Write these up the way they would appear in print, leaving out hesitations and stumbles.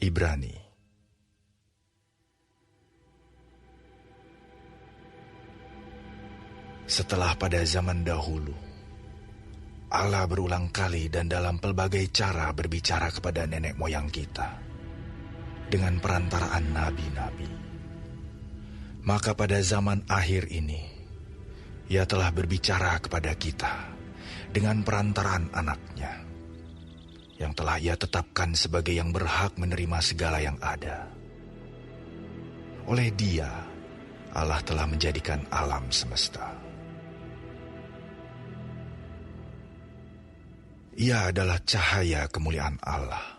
Ibrani. Setelah pada zaman dahulu, Allah berulang kali dan dalam pelbagai cara berbicara kepada nenek moyang kita dengan perantaraan nabi-nabi. Maka pada zaman akhir ini, Ia telah berbicara kepada kita dengan perantaraan anaknya, yang telah Ia tetapkan sebagai yang berhak menerima segala yang ada. Oleh Dia, Allah telah menjadikan alam semesta. Ia adalah cahaya kemuliaan Allah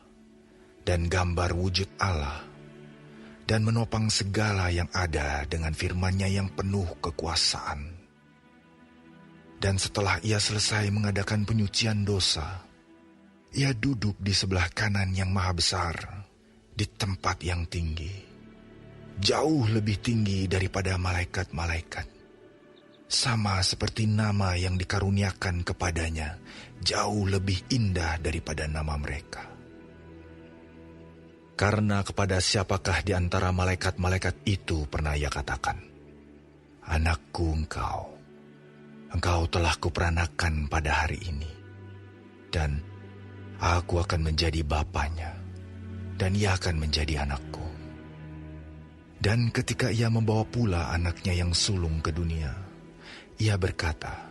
dan gambar wujud Allah, dan menopang segala yang ada dengan firman-Nya yang penuh kekuasaan. Dan setelah Ia selesai mengadakan penyucian dosa, Ia duduk di sebelah kanan yang maha besar, di tempat yang tinggi, jauh lebih tinggi daripada malaikat-malaikat. Sama seperti nama yang dikaruniakan kepadanya, jauh lebih indah daripada nama mereka. Karena kepada siapakah di antara malaikat-malaikat itu pernah Ia katakan, "Anakku engkau telah kuperanakan pada hari ini, dan aku akan menjadi bapanya, dan ia akan menjadi anakku." Dan ketika Ia membawa pula anaknya yang sulung ke dunia, Ia berkata,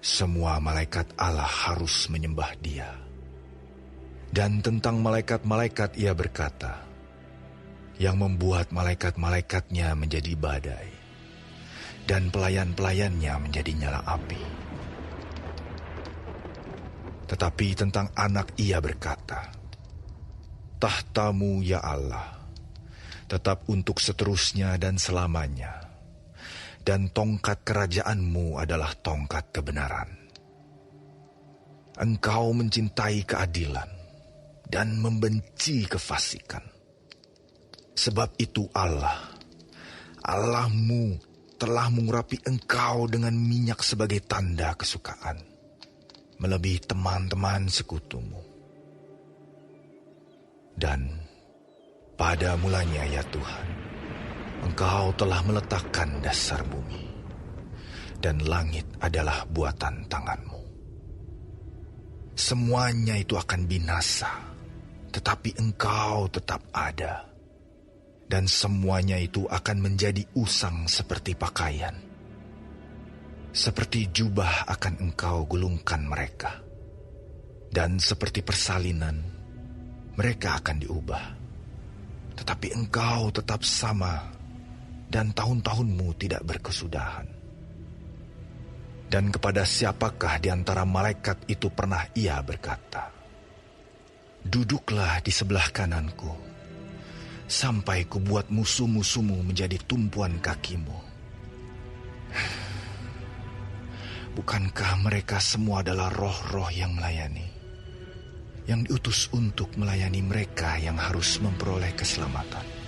"Semua malaikat Allah harus menyembah Dia." Dan tentang malaikat-malaikat Ia berkata, "Yang membuat malaikat-malaikatnya menjadi badai, dan pelayan-pelayannya menjadi nyala api." Tetapi tentang anak Ia berkata, "Tahtamu ya Allah, tetap untuk seterusnya dan selamanya, dan tongkat kerajaanmu adalah tongkat kebenaran. Engkau mencintai keadilan dan membenci kefasikan. Sebab itu Allahmu telah mengurapi engkau dengan minyak sebagai tanda kesukaan, melebihi teman-teman sekutumu. Dan pada mulanya ya Tuhan, Engkau telah meletakkan dasar bumi, dan langit adalah buatan tangan-Mu. Semuanya itu akan binasa, tetapi Engkau tetap ada, dan semuanya itu akan menjadi usang seperti pakaian. Seperti jubah akan Engkau gulungkan mereka, dan seperti persalinan mereka akan diubah. Tetapi Engkau tetap sama, dan tahun-tahunmu tidak berkesudahan. Dan kepada siapakah di antara malaikat itu pernah Ia berkata, 'Duduklah di sebelah kananku, sampai kubuat musuh-musuhmu menjadi tumpuan kakimu'? Bukankah mereka semua adalah roh-roh yang melayani, yang diutus untuk melayani mereka yang harus memperoleh keselamatan?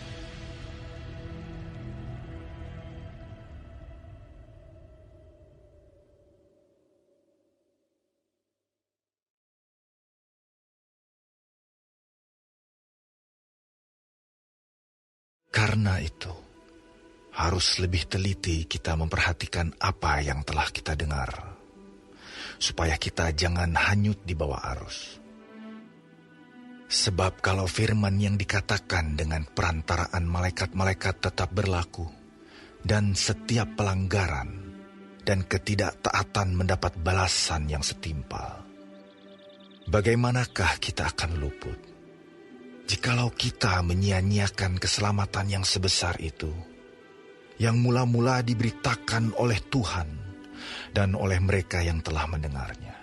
Karena itu, harus lebih teliti kita memperhatikan apa yang telah kita dengar, supaya kita jangan hanyut di bawah arus. Sebab kalau firman yang dikatakan dengan perantaraan malaikat-malaikat tetap berlaku, dan setiap pelanggaran dan ketidaktaatan mendapat balasan yang setimpal, bagaimanakah kita akan luput jikalau kita menyia-nyiakan keselamatan yang sebesar itu, yang mula-mula diberitakan oleh Tuhan dan oleh mereka yang telah mendengarnya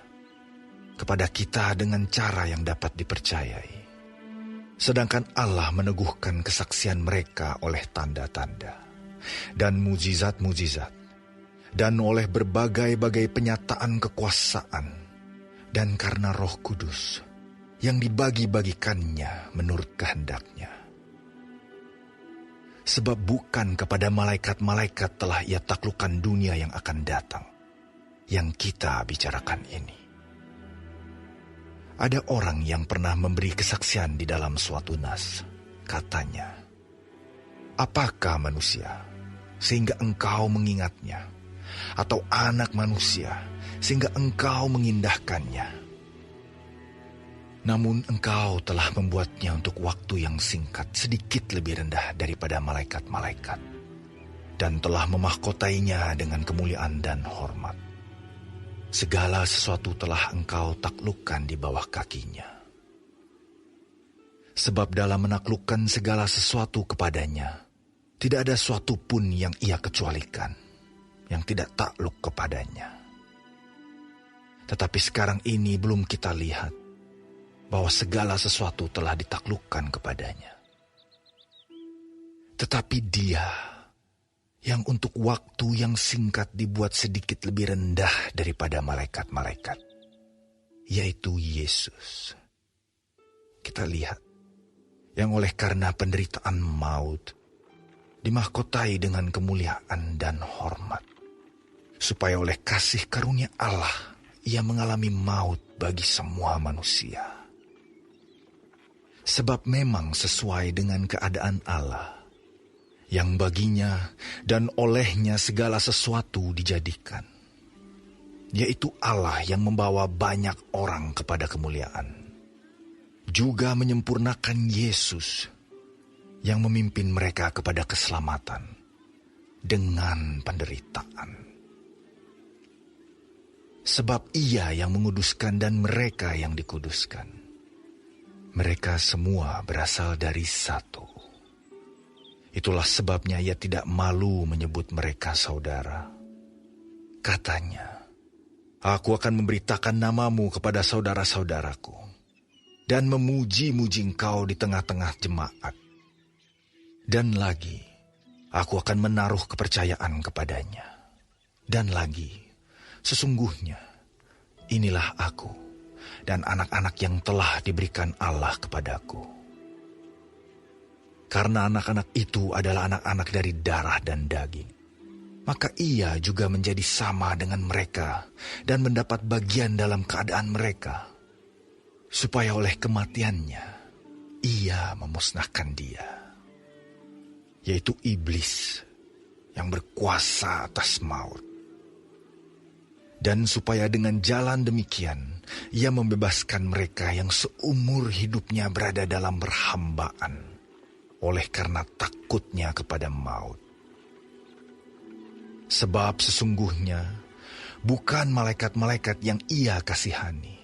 kepada kita dengan cara yang dapat dipercayai, sedangkan Allah meneguhkan kesaksian mereka oleh tanda-tanda dan mujizat-mujizat, dan oleh berbagai-bagai penyataan kekuasaan, dan karena Roh Kudus yang dibagi-bagikannya menurut kehendaknya. Sebab bukan kepada malaikat-malaikat telah Ia taklukkan dunia yang akan datang, yang kita bicarakan ini. Ada orang yang pernah memberi kesaksian di dalam suatu nas. Katanya, "Apakah manusia sehingga engkau mengingatnya? Atau anak manusia sehingga engkau mengindahkannya? Namun engkau telah membuatnya untuk waktu yang singkat sedikit lebih rendah daripada malaikat-malaikat, dan telah memahkotainya dengan kemuliaan dan hormat. Segala sesuatu telah engkau taklukkan di bawah kakinya. Sebab dalam menaklukkan segala sesuatu kepadanya, tidak ada suatu pun yang ia kecualikan, yang tidak takluk kepadanya. Tetapi sekarang ini belum kita lihat bahwa segala sesuatu telah ditaklukkan kepadanya. Tetapi Dia yang untuk waktu yang singkat dibuat sedikit lebih rendah daripada malaikat-malaikat, yaitu Yesus. Kita lihat, yang oleh karena penderitaan maut, dimahkotai dengan kemuliaan dan hormat, supaya oleh kasih karunia Allah, Ia mengalami maut bagi semua manusia. Sebab memang sesuai dengan keadaan Allah, yang baginya dan olehnya segala sesuatu dijadikan, yaitu Allah yang membawa banyak orang kepada kemuliaan, juga menyempurnakan Yesus yang memimpin mereka kepada keselamatan dengan penderitaan. Sebab Ia yang menguduskan dan mereka yang dikuduskan, mereka semua berasal dari satu. Itulah sebabnya Ia tidak malu menyebut mereka saudara. Katanya, "Aku akan memberitakan namamu kepada saudara-saudaraku, dan memuji-muji engkau di tengah-tengah jemaat. Dan lagi, aku akan menaruh kepercayaan kepadanya. Dan lagi, sesungguhnya, inilah aku dan anak-anak yang telah diberikan Allah kepadaku. Karena anak-anak itu adalah anak-anak dari darah dan daging, maka Ia juga menjadi sama dengan mereka dan mendapat bagian dalam keadaan mereka, supaya oleh kematiannya Ia memusnahkan dia, yaitu iblis yang berkuasa atas maut. Dan supaya dengan jalan demikian Ia membebaskan mereka yang seumur hidupnya berada dalam perhambaan oleh karena takutnya kepada maut. Sebab sesungguhnya bukan malaikat-malaikat yang Ia kasihani,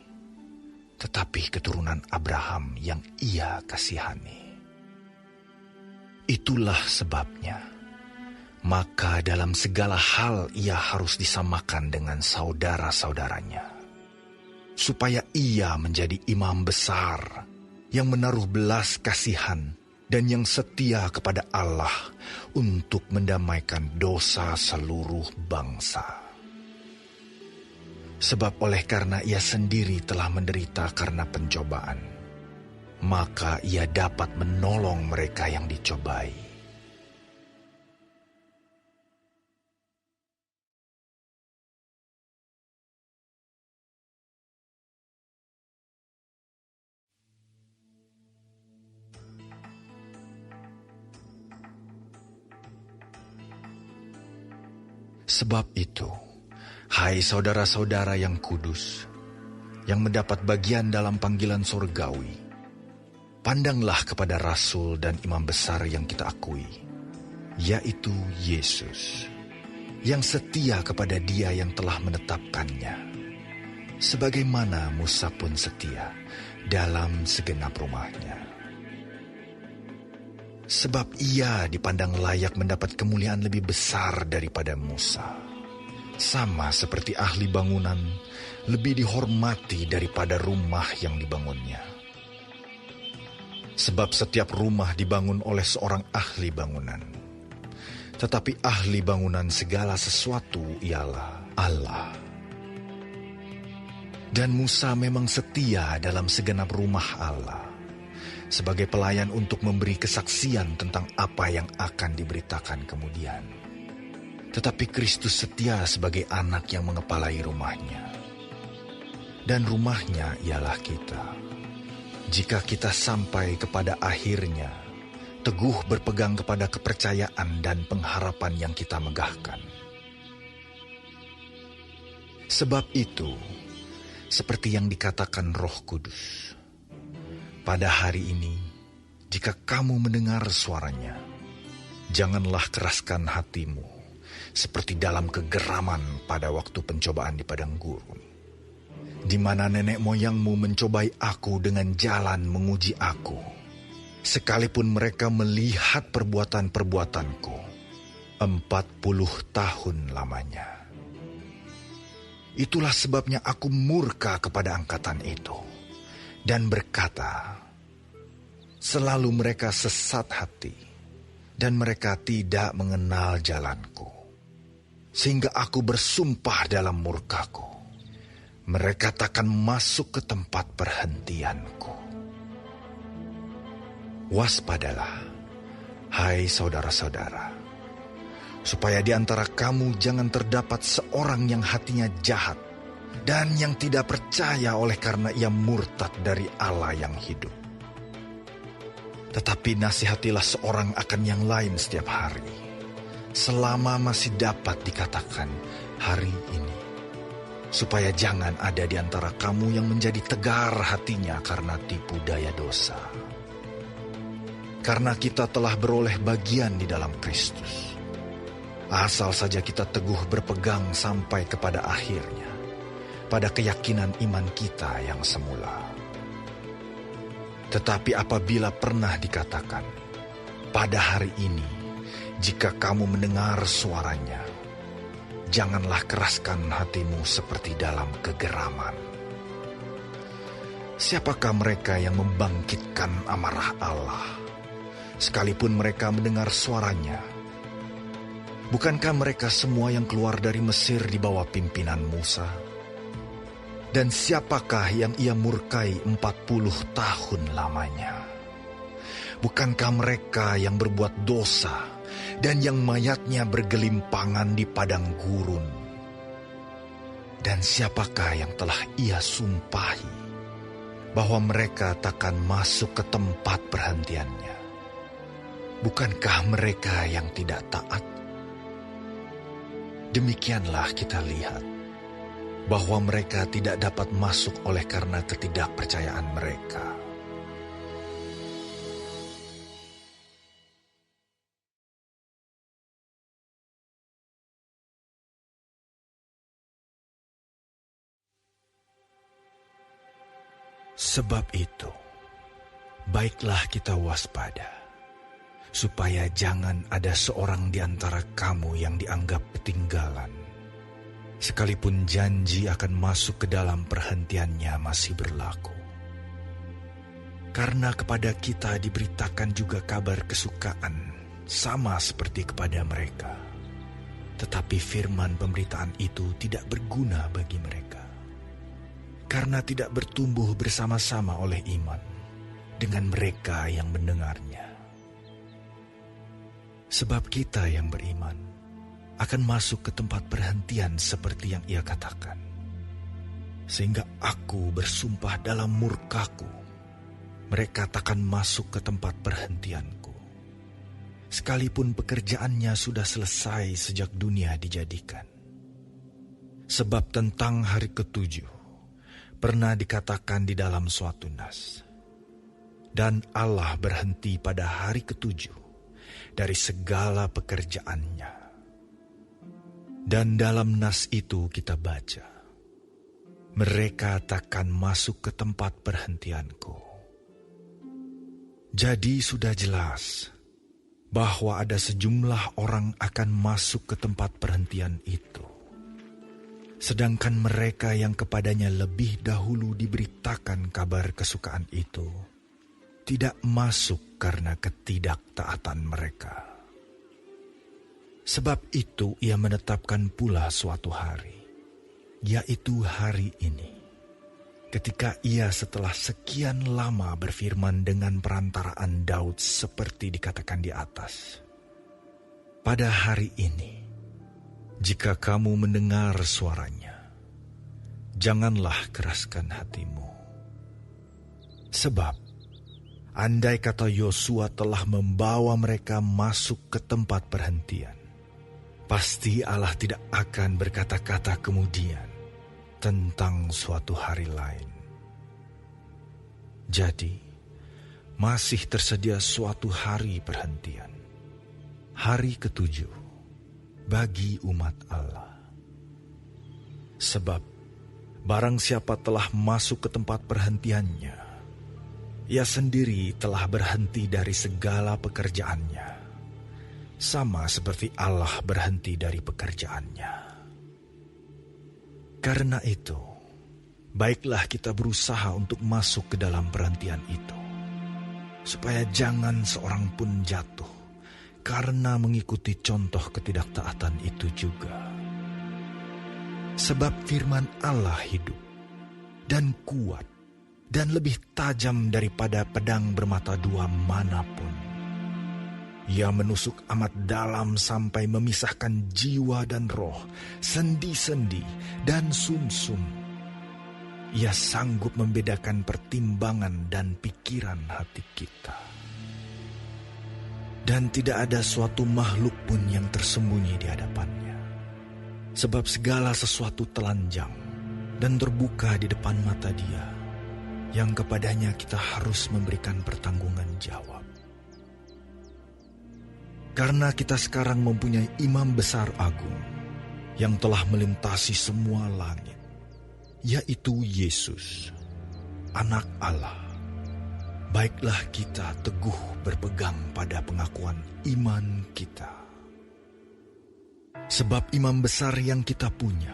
tetapi keturunan Abraham yang Ia kasihani. Itulah sebabnya, maka dalam segala hal Ia harus disamakan dengan saudara-saudaranya, supaya Ia menjadi imam besar yang menaruh belas kasihan dan yang setia kepada Allah untuk mendamaikan dosa seluruh bangsa. Sebab oleh karena Ia sendiri telah menderita karena pencobaan, maka Ia dapat menolong mereka yang dicobai. Sebab itu, hai saudara-saudara yang kudus, yang mendapat bagian dalam panggilan surgawi, pandanglah kepada Rasul dan Imam Besar yang kita akui, yaitu Yesus, yang setia kepada Dia yang telah menetapkannya, sebagaimana Musa pun setia dalam segenap rumahnya. Sebab Ia dipandang layak mendapat kemuliaan lebih besar daripada Musa, sama seperti ahli bangunan lebih dihormati daripada rumah yang dibangunnya. Sebab setiap rumah dibangun oleh seorang ahli bangunan, tetapi ahli bangunan segala sesuatu ialah Allah. Dan Musa memang setia dalam segenap rumah Allah, sebagai pelayan untuk memberi kesaksian tentang apa yang akan diberitakan kemudian. Tetapi Kristus setia sebagai anak yang mengepalai rumahnya. dan rumahnya ialah kita. Jika kita sampai kepada akhirnya, teguh berpegang kepada kepercayaan dan pengharapan yang kita megahkan. Sebab itu, seperti yang dikatakan Roh Kudus, pada hari ini, jika kamu mendengar suaranya, janganlah keraskan hatimu, seperti dalam kegeraman pada waktu pencobaan di padang gurun, di mana nenek moyangmu mencobai aku dengan jalan menguji aku, sekalipun mereka melihat perbuatan-perbuatanku 40 tahun lamanya. Itulah sebabnya aku murka kepada angkatan itu dan berkata, selalu mereka sesat hati dan mereka tidak mengenal jalanku. Sehingga aku bersumpah dalam murkaku, mereka takkan masuk ke tempat perhentianku. Waspadalah, hai saudara-saudara, supaya di antara kamu jangan terdapat seorang yang hatinya jahat dan yang tidak percaya oleh karena ia murtad dari Allah yang hidup. Tetapi nasihatilah seorang akan yang lain setiap hari, selama masih dapat dikatakan hari ini, supaya jangan ada di antara kamu yang menjadi tegar hatinya karena tipu daya dosa. Karena kita telah beroleh bagian di dalam Kristus, asal saja kita teguh berpegang sampai kepada akhirnya, pada keyakinan iman kita yang semula. Tetapi apabila pernah dikatakan, pada hari ini, jika kamu mendengar suaranya, janganlah keraskan hatimu seperti dalam kegeraman. Siapakah mereka yang membangkitkan amarah Allah, sekalipun mereka mendengar suaranya? Bukankah mereka semua yang keluar dari Mesir di bawah pimpinan Musa? Dan siapakah yang ia murkai 40 tahun lamanya? Bukankah mereka yang berbuat dosa dan yang mayatnya bergelimpangan di padang gurun? Dan siapakah yang telah ia sumpahi bahwa mereka takkan masuk ke tempat perhentiannya? Bukankah mereka yang tidak taat? Demikianlah kita lihat bahwa mereka tidak dapat masuk oleh karena ketidakpercayaan mereka. Sebab itu, baiklah kita waspada, supaya jangan ada seorang di antara kamu yang dianggap ketinggalan, sekalipun janji akan masuk ke dalam perhentiannya masih berlaku. Karena kepada kita diberitakan juga kabar kesukaan, sama seperti kepada mereka. Tetapi firman pemberitaan itu tidak berguna bagi mereka, karena tidak bertumbuh bersama-sama oleh iman dengan mereka yang mendengarnya. Sebab kita yang beriman akan masuk ke tempat perhentian seperti yang ia katakan. Sehingga aku bersumpah dalam murkaku, mereka takkan masuk ke tempat perhentianku, sekalipun pekerjaannya sudah selesai sejak dunia dijadikan. Sebab tentang hari ketujuh pernah dikatakan di dalam suatu nas, dan Allah berhenti pada hari ketujuh dari segala pekerjaannya. Dan dalam nas itu kita baca, mereka takkan masuk ke tempat perhentianku. Jadi sudah jelas bahwa ada sejumlah orang akan masuk ke tempat perhentian itu. Sedangkan mereka yang kepadanya lebih dahulu diberitakan kabar kesukaan itu, tidak masuk karena ketidaktaatan mereka. Sebab itu ia menetapkan pula suatu hari, yaitu hari ini, ketika ia setelah sekian lama berfirman dengan perantaraan Daud seperti dikatakan di atas. Pada hari ini, jika kamu mendengar suaranya, janganlah keraskan hatimu. Sebab, andai kata Yosua telah membawa mereka masuk ke tempat perhentian, pasti Allah tidak akan berkata-kata kemudian tentang suatu hari lain. Jadi, masih tersedia suatu hari perhentian, hari ketujuh bagi umat Allah. Sebab, barang siapa telah masuk ke tempat perhentiannya, ia sendiri telah berhenti dari segala pekerjaannya, sama seperti Allah berhenti dari pekerjaannya. Karena itu, baiklah kita berusaha untuk masuk ke dalam perhentian itu, supaya jangan seorang pun jatuh karena mengikuti contoh ketidaktaatan itu juga. Sebab firman Allah hidup dan kuat dan lebih tajam daripada pedang bermata dua manapun. Ia menusuk amat dalam sampai memisahkan jiwa dan roh, sendi-sendi dan sumsum. Ia sanggup membedakan pertimbangan dan pikiran hati kita. Dan tidak ada suatu makhluk pun yang tersembunyi di hadapannya. Sebab segala sesuatu telanjang dan terbuka di depan mata Dia, yang kepadanya kita harus memberikan pertanggungan jawab. Karena kita sekarang mempunyai imam besar agung yang telah melintasi semua langit, yaitu Yesus, Anak Allah. Baiklah kita teguh berpegang pada pengakuan iman kita. Sebab imam besar yang kita punya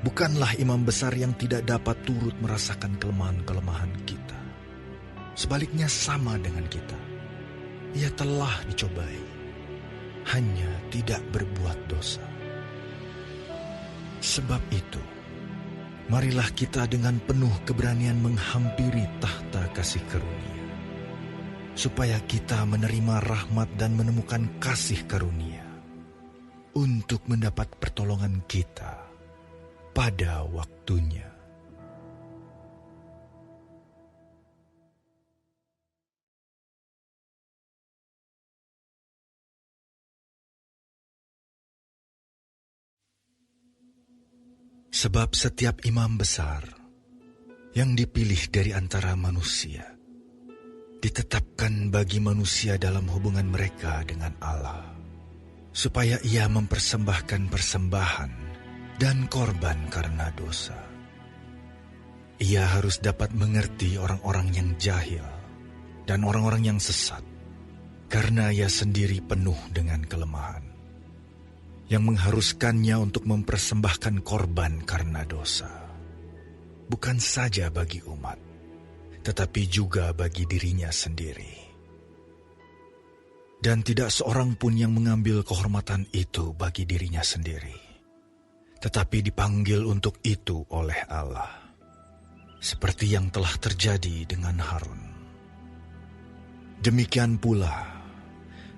bukanlah imam besar yang tidak dapat turut merasakan kelemahan-kelemahan kita. Sebaliknya sama dengan kita. Ia telah dicobai, hanya tidak berbuat dosa. Sebab itu, marilah kita dengan penuh keberanian menghampiri tahta kasih karunia, supaya kita menerima rahmat dan menemukan kasih karunia, untuk mendapat pertolongan kita pada waktunya. Sebab setiap imam besar yang dipilih dari antara manusia ditetapkan bagi manusia dalam hubungan mereka dengan Allah, supaya ia mempersembahkan persembahan dan korban karena dosa. Ia harus dapat mengerti orang-orang yang jahil dan orang-orang yang sesat, karena ia sendiri penuh dengan kelemahan, yang mengharuskannya untuk mempersembahkan korban karena dosa, bukan saja bagi umat, tetapi juga bagi dirinya sendiri. Dan tidak seorang pun yang mengambil kehormatan itu bagi dirinya sendiri, tetapi dipanggil untuk itu oleh Allah, seperti yang telah terjadi dengan Harun. Demikian pula,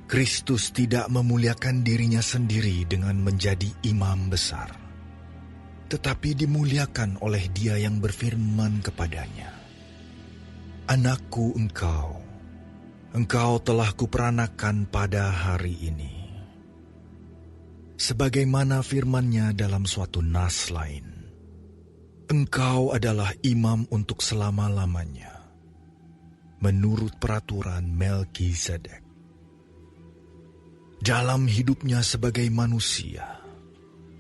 Kristus tidak memuliakan dirinya sendiri dengan menjadi imam besar, tetapi dimuliakan oleh Dia yang berfirman kepadanya, "Anakku engkau telah kuperanakan pada hari ini." Sebagaimana firman-Nya dalam suatu nas lain, "Engkau adalah imam untuk selama-lamanya, menurut peraturan Melkisedek." Dalam hidupnya sebagai manusia,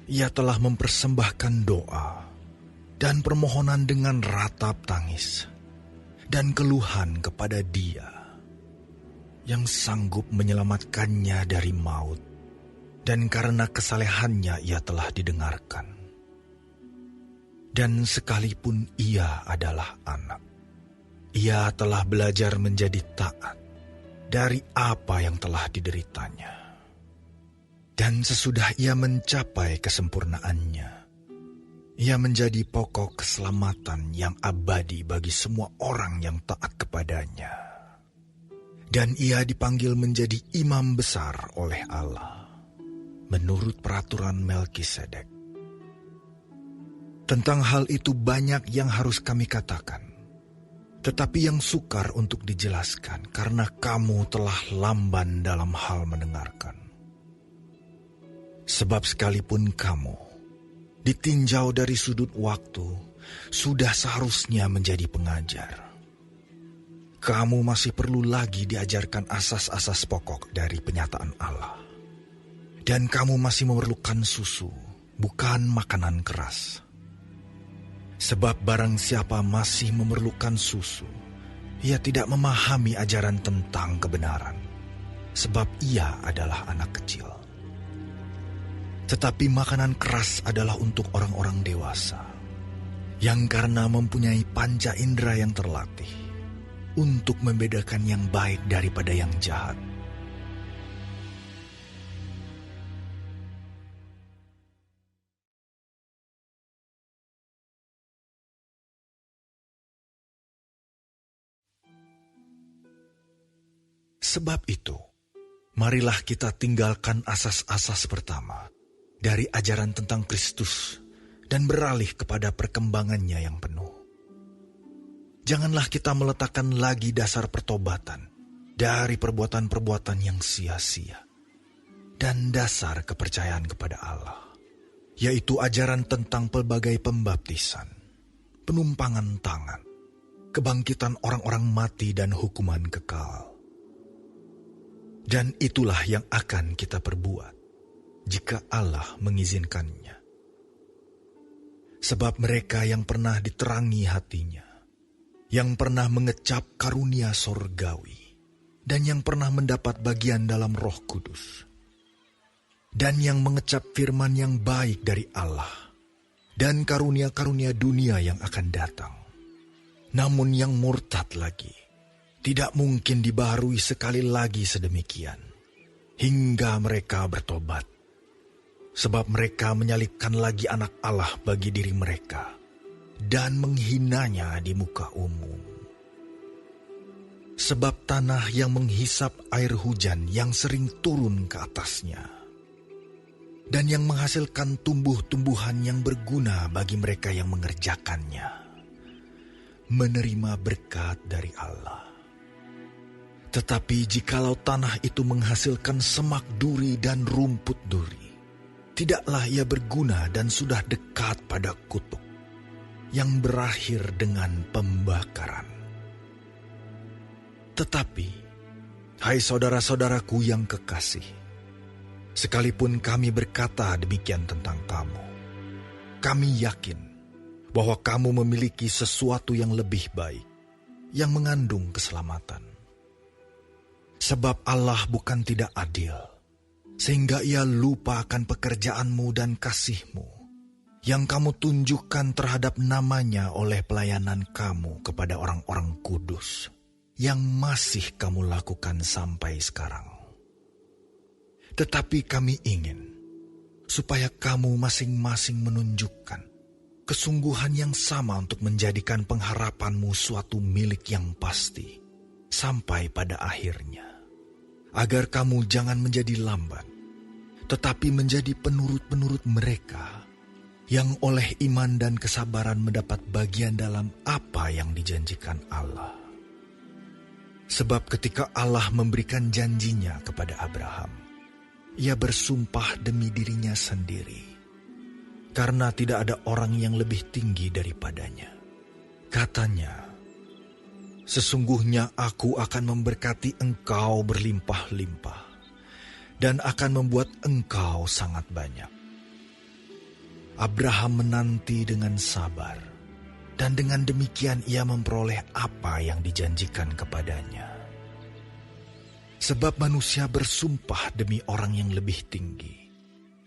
ia telah mempersembahkan doa dan permohonan dengan ratap tangis dan keluhan kepada Dia yang sanggup menyelamatkannya dari maut, dan karena kesalehannya ia telah didengarkan. Dan sekalipun ia adalah anak, ia telah belajar menjadi taat dari apa yang telah dideritanya. Dan sesudah ia mencapai kesempurnaannya, ia menjadi pokok keselamatan yang abadi bagi semua orang yang taat kepadanya. Dan ia dipanggil menjadi imam besar oleh Allah, menurut peraturan Melkisedek. Tentang hal itu banyak yang harus kami katakan, tetapi yang sukar untuk dijelaskan karena kamu telah lamban dalam hal mendengarkan. Sebab sekalipun kamu ditinjau dari sudut waktu, sudah seharusnya menjadi pengajar. Kamu masih perlu lagi diajarkan asas-asas pokok dari penyataan Allah. Dan kamu masih memerlukan susu, bukan makanan keras. Sebab barang siapa masih memerlukan susu, ia tidak memahami ajaran tentang kebenaran, sebab ia adalah anak kecil. Tetapi makanan keras adalah untuk orang-orang dewasa, yang karena mempunyai panca indera yang terlatih, untuk membedakan yang baik daripada yang jahat. Sebab itu, marilah kita tinggalkan asas-asas pertama dari ajaran tentang Kristus dan beralih kepada perkembangannya yang penuh. Janganlah kita meletakkan lagi dasar pertobatan dari perbuatan-perbuatan yang sia-sia dan dasar kepercayaan kepada Allah, yaitu ajaran tentang pelbagai pembaptisan, penumpangan tangan, kebangkitan orang-orang mati dan hukuman kekal. Dan itulah yang akan kita perbuat jika Allah mengizinkannya. Sebab mereka yang pernah diterangi hatinya, yang pernah mengecap karunia sorgawi, dan yang pernah mendapat bagian dalam Roh Kudus, dan yang mengecap firman yang baik dari Allah, dan karunia-karunia dunia yang akan datang, namun yang murtad lagi, tidak mungkin dibaharui sekali lagi sedemikian, hingga mereka bertobat. Sebab mereka menyalibkan lagi anak Allah bagi diri mereka, dan menghinanya di muka umum. Sebab tanah yang menghisap air hujan yang sering turun ke atasnya, dan yang menghasilkan tumbuh-tumbuhan yang berguna bagi mereka yang mengerjakannya, menerima berkat dari Allah. Tetapi jikalau tanah itu menghasilkan semak duri dan rumput duri, tidaklah ia berguna dan sudah dekat pada kutuk, yang berakhir dengan pembakaran. Tetapi, hai saudara-saudaraku yang kekasih, sekalipun kami berkata demikian tentang kamu, kami yakin bahwa kamu memiliki sesuatu yang lebih baik, yang mengandung keselamatan. Sebab Allah bukan tidak adil, sehingga ia lupa akan pekerjaanmu dan kasihmu, yang kamu tunjukkan terhadap namanya oleh pelayanan kamu kepada orang-orang kudus, yang masih kamu lakukan sampai sekarang. Tetapi kami ingin, supaya kamu masing-masing menunjukkan kesungguhan yang sama untuk menjadikan pengharapanmu suatu milik yang pasti, sampai pada akhirnya. Agar kamu jangan menjadi lambat, tetapi menjadi penurut-penurut mereka yang oleh iman dan kesabaran mendapat bagian dalam apa yang dijanjikan Allah. Sebab ketika Allah memberikan janjinya kepada Abraham, ia bersumpah demi dirinya sendiri, karena tidak ada orang yang lebih tinggi daripadanya. Katanya, sesungguhnya aku akan memberkati engkau berlimpah-limpah, dan akan membuat engkau sangat banyak. Abraham menanti dengan sabar, dan dengan demikian ia memperoleh apa yang dijanjikan kepadanya. Sebab manusia bersumpah demi orang yang lebih tinggi,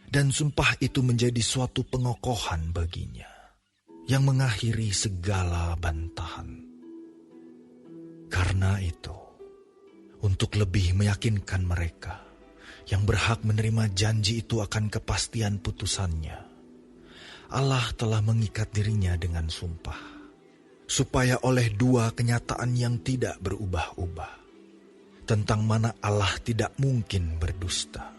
dan sumpah itu menjadi suatu pengokohan baginya, yang mengakhiri segala bantahan. Karena itu, untuk lebih meyakinkan mereka yang berhak menerima janji itu akan kepastian putusannya, Allah telah mengikat dirinya dengan sumpah, supaya oleh dua kenyataan yang tidak berubah-ubah, tentang mana Allah tidak mungkin berdusta,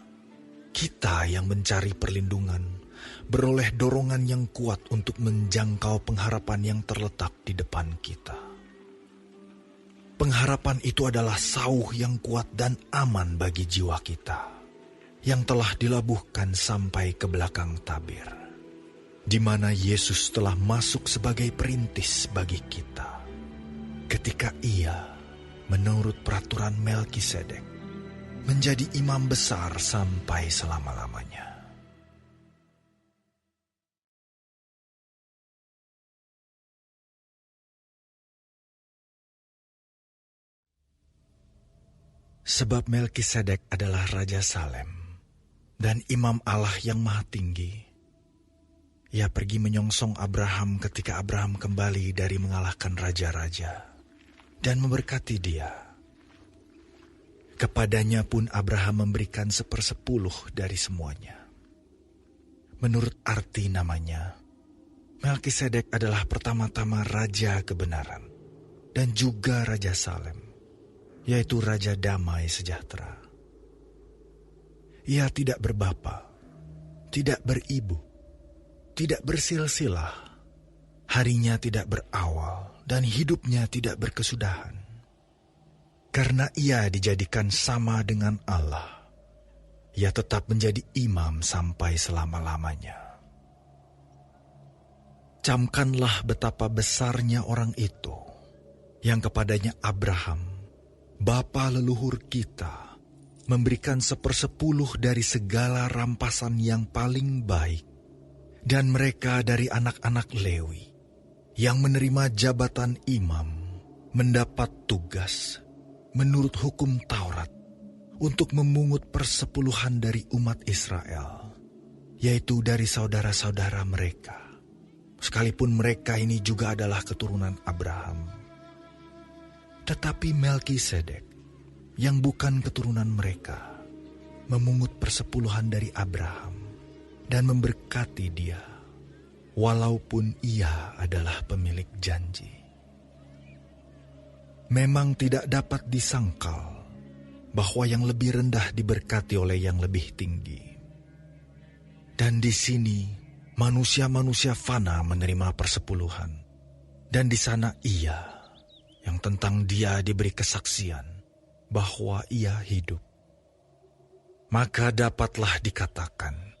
kita yang mencari perlindungan beroleh dorongan yang kuat untuk menjangkau pengharapan yang terletak di depan kita. Pengharapan itu adalah sauh yang kuat dan aman bagi jiwa kita, yang telah dilabuhkan sampai ke belakang tabir, di mana Yesus telah masuk sebagai perintis bagi kita, ketika Ia, menurut peraturan Melkisedek, menjadi imam besar sampai selama-lamanya. Sebab Melkisedek adalah Raja Salem dan Imam Allah yang Maha Tinggi. Ia pergi menyongsong Abraham ketika Abraham kembali dari mengalahkan raja-raja dan memberkati dia. Kepadanya pun Abraham memberikan 1/10 dari semuanya. Menurut arti namanya, Melkisedek adalah pertama-tama Raja Kebenaran dan juga Raja Salem, yaitu Raja Damai Sejahtera. Ia tidak berbapa, tidak beribu, tidak bersilsilah, harinya tidak berawal, dan hidupnya tidak berkesudahan. Karena ia dijadikan sama dengan Allah, ia tetap menjadi imam sampai selama-lamanya. Camkanlah betapa besarnya orang itu, yang kepadanya Abraham, bapa leluhur kita, memberikan 1/10 dari segala rampasan yang paling baik, dan mereka dari anak-anak Lewi, yang menerima jabatan imam, mendapat tugas, menurut hukum Taurat, untuk memungut 10% dari umat Israel, yaitu dari saudara-saudara mereka, sekalipun mereka ini juga adalah keturunan Abraham. Tetapi Melkisedek, yang bukan keturunan mereka, memungut 10% dari Abraham dan memberkati dia, walaupun ia adalah pemilik janji. Memang tidak dapat disangkal bahwa yang lebih rendah diberkati oleh yang lebih tinggi. Dan di sini manusia-manusia fana menerima 10%, dan di sana ia, yang tentang dia diberi kesaksian bahwa ia hidup. Maka dapatlah dikatakan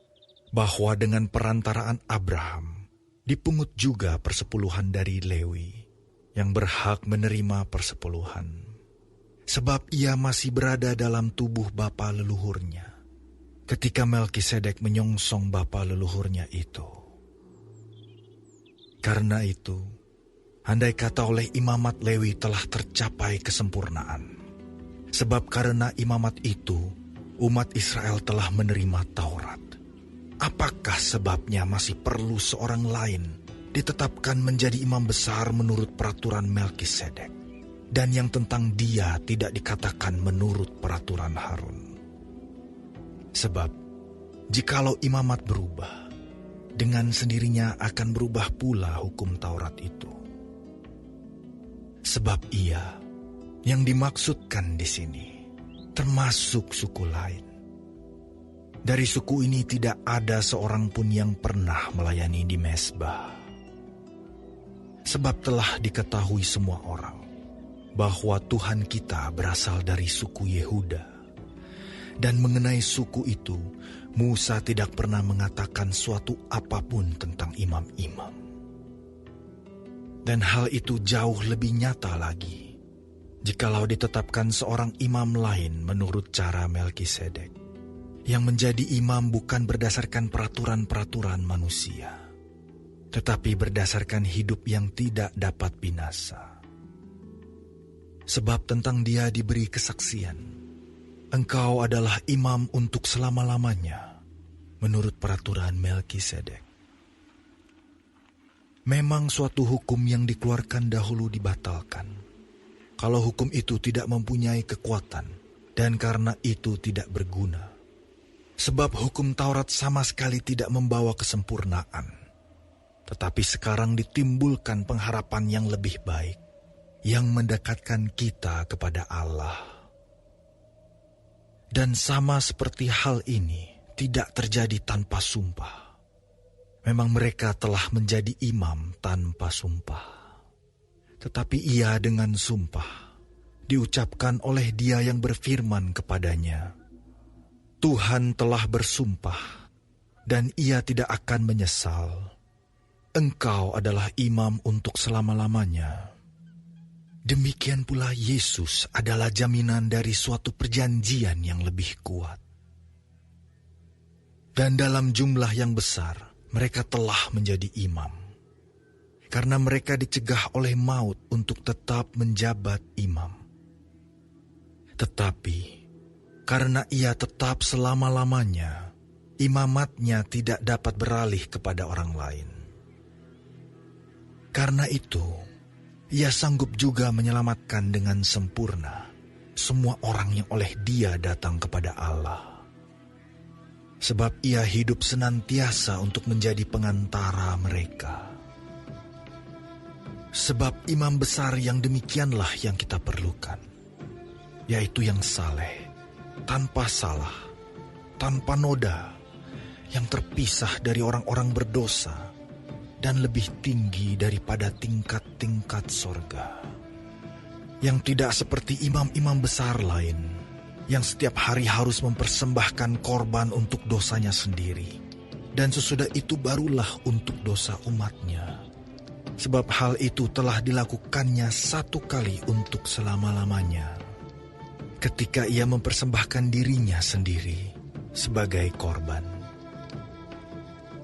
bahwa dengan perantaraan Abraham dipungut juga 10% dari Lewi yang berhak menerima 10%. Sebab ia masih berada dalam tubuh bapa leluhurnya ketika Melkisedek menyongsong bapa leluhurnya itu. Karena itu, andai kata oleh imamat Lewi telah tercapai kesempurnaan. Sebab karena imamat itu, umat Israel telah menerima Taurat. Apakah sebabnya masih perlu seorang lain ditetapkan menjadi imam besar menurut peraturan Melkisedek, dan yang tentang dia tidak dikatakan menurut peraturan Harun? Sebab, jikalau imamat berubah, dengan sendirinya akan berubah pula hukum Taurat itu. Sebab ia, yang dimaksudkan di sini, termasuk suku lain. Dari suku ini tidak ada seorang pun yang pernah melayani di mezbah. Sebab telah diketahui semua orang bahwa Tuhan kita berasal dari suku Yehuda. Dan mengenai suku itu, Musa tidak pernah mengatakan suatu apapun tentang imam-imam. Dan hal itu jauh lebih nyata lagi jikalau ditetapkan seorang imam lain menurut cara Melkisedek, yang menjadi imam bukan berdasarkan peraturan-peraturan manusia, tetapi berdasarkan hidup yang tidak dapat binasa. Sebab tentang dia diberi kesaksian, engkau adalah imam untuk selama-lamanya, menurut peraturan Melkisedek. Memang suatu hukum yang dikeluarkan dahulu dibatalkan, kalau hukum itu tidak mempunyai kekuatan, dan karena itu tidak berguna. Sebab hukum Taurat sama sekali tidak membawa kesempurnaan. Tetapi sekarang ditimbulkan pengharapan yang lebih baik, yang mendekatkan kita kepada Allah. Dan sama seperti hal ini tidak terjadi tanpa sumpah, Memang mereka telah menjadi imam tanpa sumpah. Tetapi ia dengan sumpah diucapkan oleh Dia yang berfirman kepadanya, Tuhan telah bersumpah dan ia tidak akan menyesal. Engkau adalah imam untuk selama-lamanya. Demikian pula Yesus adalah jaminan dari suatu perjanjian yang lebih kuat. Dan dalam jumlah yang besar, mereka telah menjadi imam. Karena mereka dicegah oleh maut untuk tetap menjabat imam. Tetapi, karena ia tetap selama-lamanya, imamatnya tidak dapat beralih kepada orang lain. Karena itu, ia sanggup juga menyelamatkan dengan sempurna semua orang yang oleh Dia datang kepada Allah. Sebab ia hidup senantiasa untuk menjadi pengantara mereka. Sebab imam besar yang demikianlah yang kita perlukan, yaitu yang saleh, tanpa salah, tanpa noda, yang terpisah dari orang-orang berdosa, dan lebih tinggi daripada tingkat-tingkat sorga. Yang tidak seperti imam-imam besar lain, yang setiap hari harus mempersembahkan korban untuk dosanya sendiri, dan sesudah itu barulah untuk dosa umatnya. Sebab hal itu telah dilakukannya satu kali untuk selama-lamanya, ketika ia mempersembahkan dirinya sendiri sebagai korban.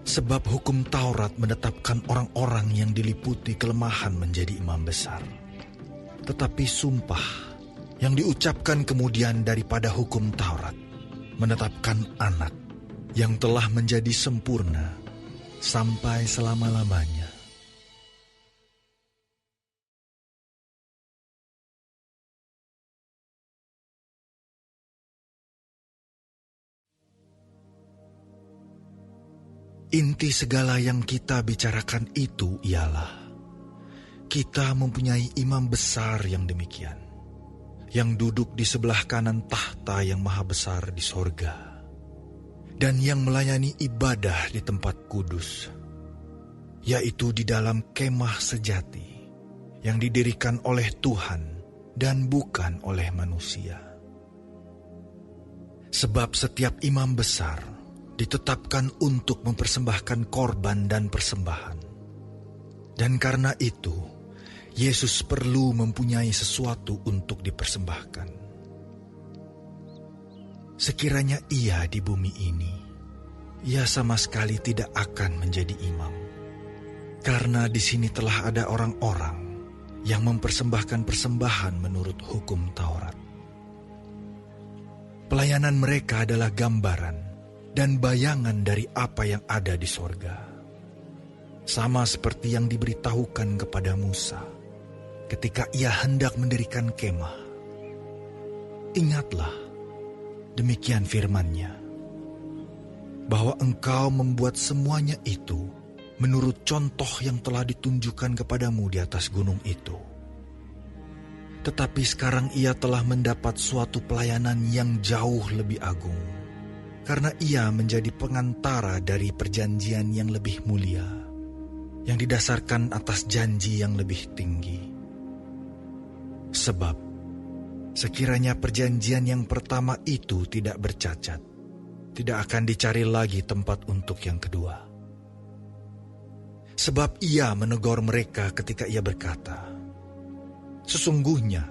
Sebab hukum Taurat menetapkan orang-orang yang diliputi kelemahan menjadi imam besar. Tetapi sumpah yang diucapkan kemudian daripada hukum Taurat menetapkan anak yang telah menjadi sempurna sampai selama-lamanya. Inti segala yang kita bicarakan itu ialah kita mempunyai imam besar yang demikian, yang duduk di sebelah kanan tahta yang maha besar di sorga, dan yang melayani ibadah di tempat kudus, yaitu di dalam kemah sejati yang didirikan oleh Tuhan dan bukan oleh manusia. Sebab setiap imam besar ditetapkan untuk mempersembahkan korban dan persembahan. Dan karena itu, Yesus perlu mempunyai sesuatu untuk dipersembahkan. Sekiranya ia di bumi ini, ia sama sekali tidak akan menjadi imam. Karena di sini telah ada orang-orang yang mempersembahkan persembahan menurut hukum Taurat. Pelayanan mereka adalah gambaran dan bayangan dari apa yang ada di sorga. Sama seperti yang diberitahukan kepada Musa ketika ia hendak mendirikan kemah. Ingatlah, demikian firman-Nya, bahwa engkau membuat semuanya itu menurut contoh yang telah ditunjukkan kepadamu di atas gunung itu. Tetapi sekarang ia telah mendapat suatu pelayanan yang jauh lebih agung, karena ia menjadi pengantara dari perjanjian yang lebih mulia, yang didasarkan atas janji yang lebih tinggi. Sebab, sekiranya perjanjian yang pertama itu tidak bercacat, tidak akan dicari lagi tempat untuk yang kedua. Sebab ia menegur mereka ketika ia berkata, sesungguhnya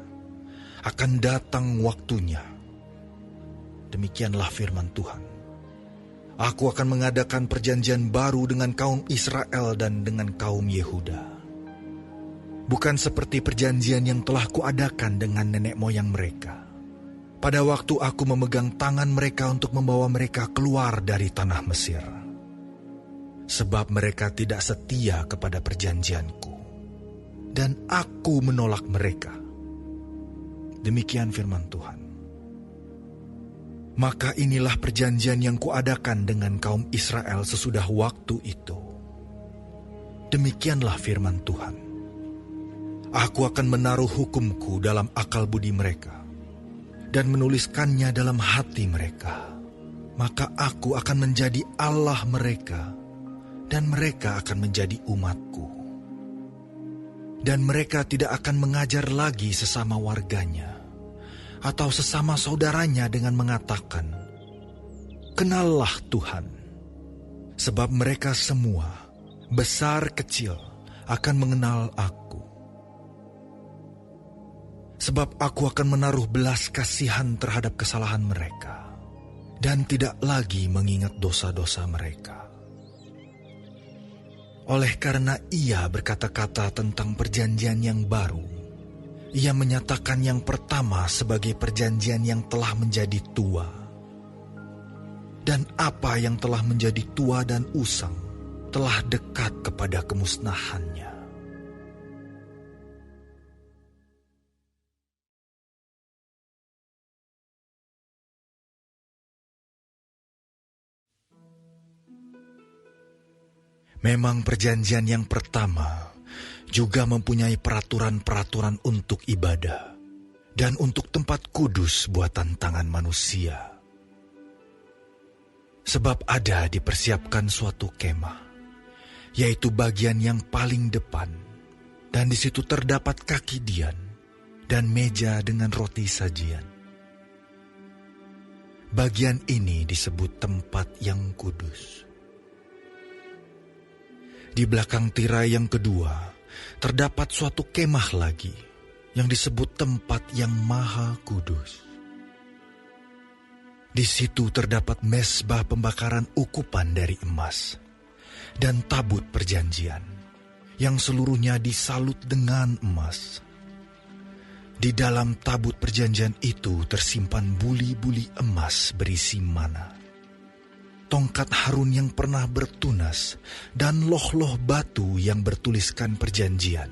akan datang waktunya, demikianlah firman Tuhan, aku akan mengadakan perjanjian baru dengan kaum Israel dan dengan kaum Yehuda. Bukan seperti perjanjian yang telah kuadakan dengan nenek moyang mereka, pada waktu aku memegang tangan mereka untuk membawa mereka keluar dari tanah Mesir. Sebab mereka tidak setia kepada perjanjianku, dan aku menolak mereka. Demikian firman Tuhan. Maka inilah perjanjian yang kuadakan dengan kaum Israel sesudah waktu itu. Demikianlah firman Tuhan. Aku akan menaruh hukumku dalam akal budi mereka, dan menuliskannya dalam hati mereka. Maka aku akan menjadi Allah mereka, dan mereka akan menjadi umatku. Dan mereka tidak akan mengajar lagi sesama warganya atau sesama saudaranya dengan mengatakan, "Kenallah Tuhan," sebab mereka semua, besar kecil, akan mengenal Aku. Sebab Aku akan menaruh belas kasihan terhadap kesalahan mereka dan tidak lagi mengingat dosa-dosa mereka. Oleh karena Ia berkata-kata tentang perjanjian yang baru, Ia menyatakan yang pertama sebagai perjanjian yang telah menjadi tua. Dan apa yang telah menjadi tua dan usang telah dekat kepada kemusnahannya. Memang perjanjian yang pertama juga mempunyai peraturan-peraturan untuk ibadah dan untuk tempat kudus buatan tangan manusia. Sebab ada dipersiapkan suatu kemah, yaitu bagian yang paling depan, dan di situ terdapat kaki dian dan meja dengan roti sajian. Bagian ini disebut tempat yang kudus. Di belakang tirai yang kedua, terdapat suatu kemah lagi yang disebut tempat yang maha kudus. Di situ terdapat mezbah pembakaran ukupan dari emas dan tabut perjanjian yang seluruhnya disalut dengan emas. Di dalam tabut perjanjian itu tersimpan buli-buli emas berisi mana, tongkat Harun yang pernah bertunas, dan loh-loh batu yang bertuliskan perjanjian.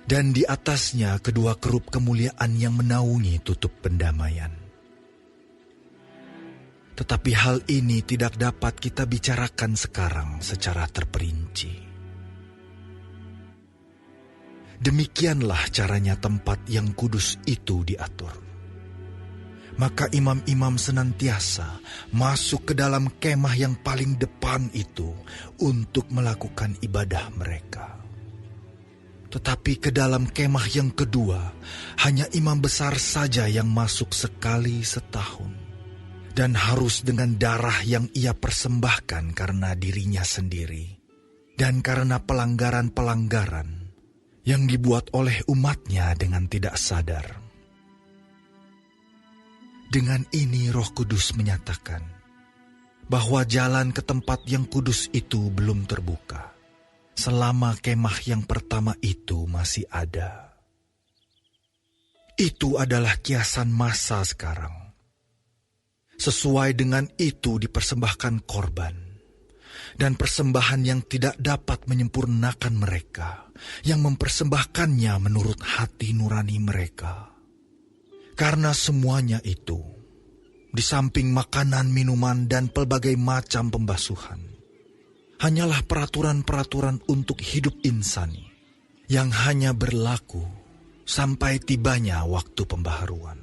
Dan di atasnya kedua kerup kemuliaan yang menaungi tutup pendamaian. Tetapi hal ini tidak dapat kita bicarakan sekarang secara terperinci. Demikianlah caranya tempat yang kudus itu diatur. Maka imam-imam senantiasa masuk ke dalam kemah yang paling depan itu untuk melakukan ibadah mereka. Tetapi ke dalam kemah yang kedua, hanya imam besar saja yang masuk sekali setahun. Dan harus dengan darah yang ia persembahkan karena dirinya sendiri. Dan karena pelanggaran-pelanggaran yang dibuat oleh umatnya dengan tidak sadar. Dengan ini Roh Kudus menyatakan bahwa jalan ke tempat yang kudus itu belum terbuka selama kemah yang pertama itu masih ada. Itu adalah kiasan masa sekarang. Sesuai dengan itu dipersembahkan korban dan persembahan yang tidak dapat menyempurnakan mereka, yang mempersembahkannya menurut hati nurani mereka. Karena semuanya itu, di samping makanan, minuman, dan pelbagai macam pembasuhan, hanyalah peraturan-peraturan untuk hidup insani yang hanya berlaku sampai tibanya waktu pembaharuan.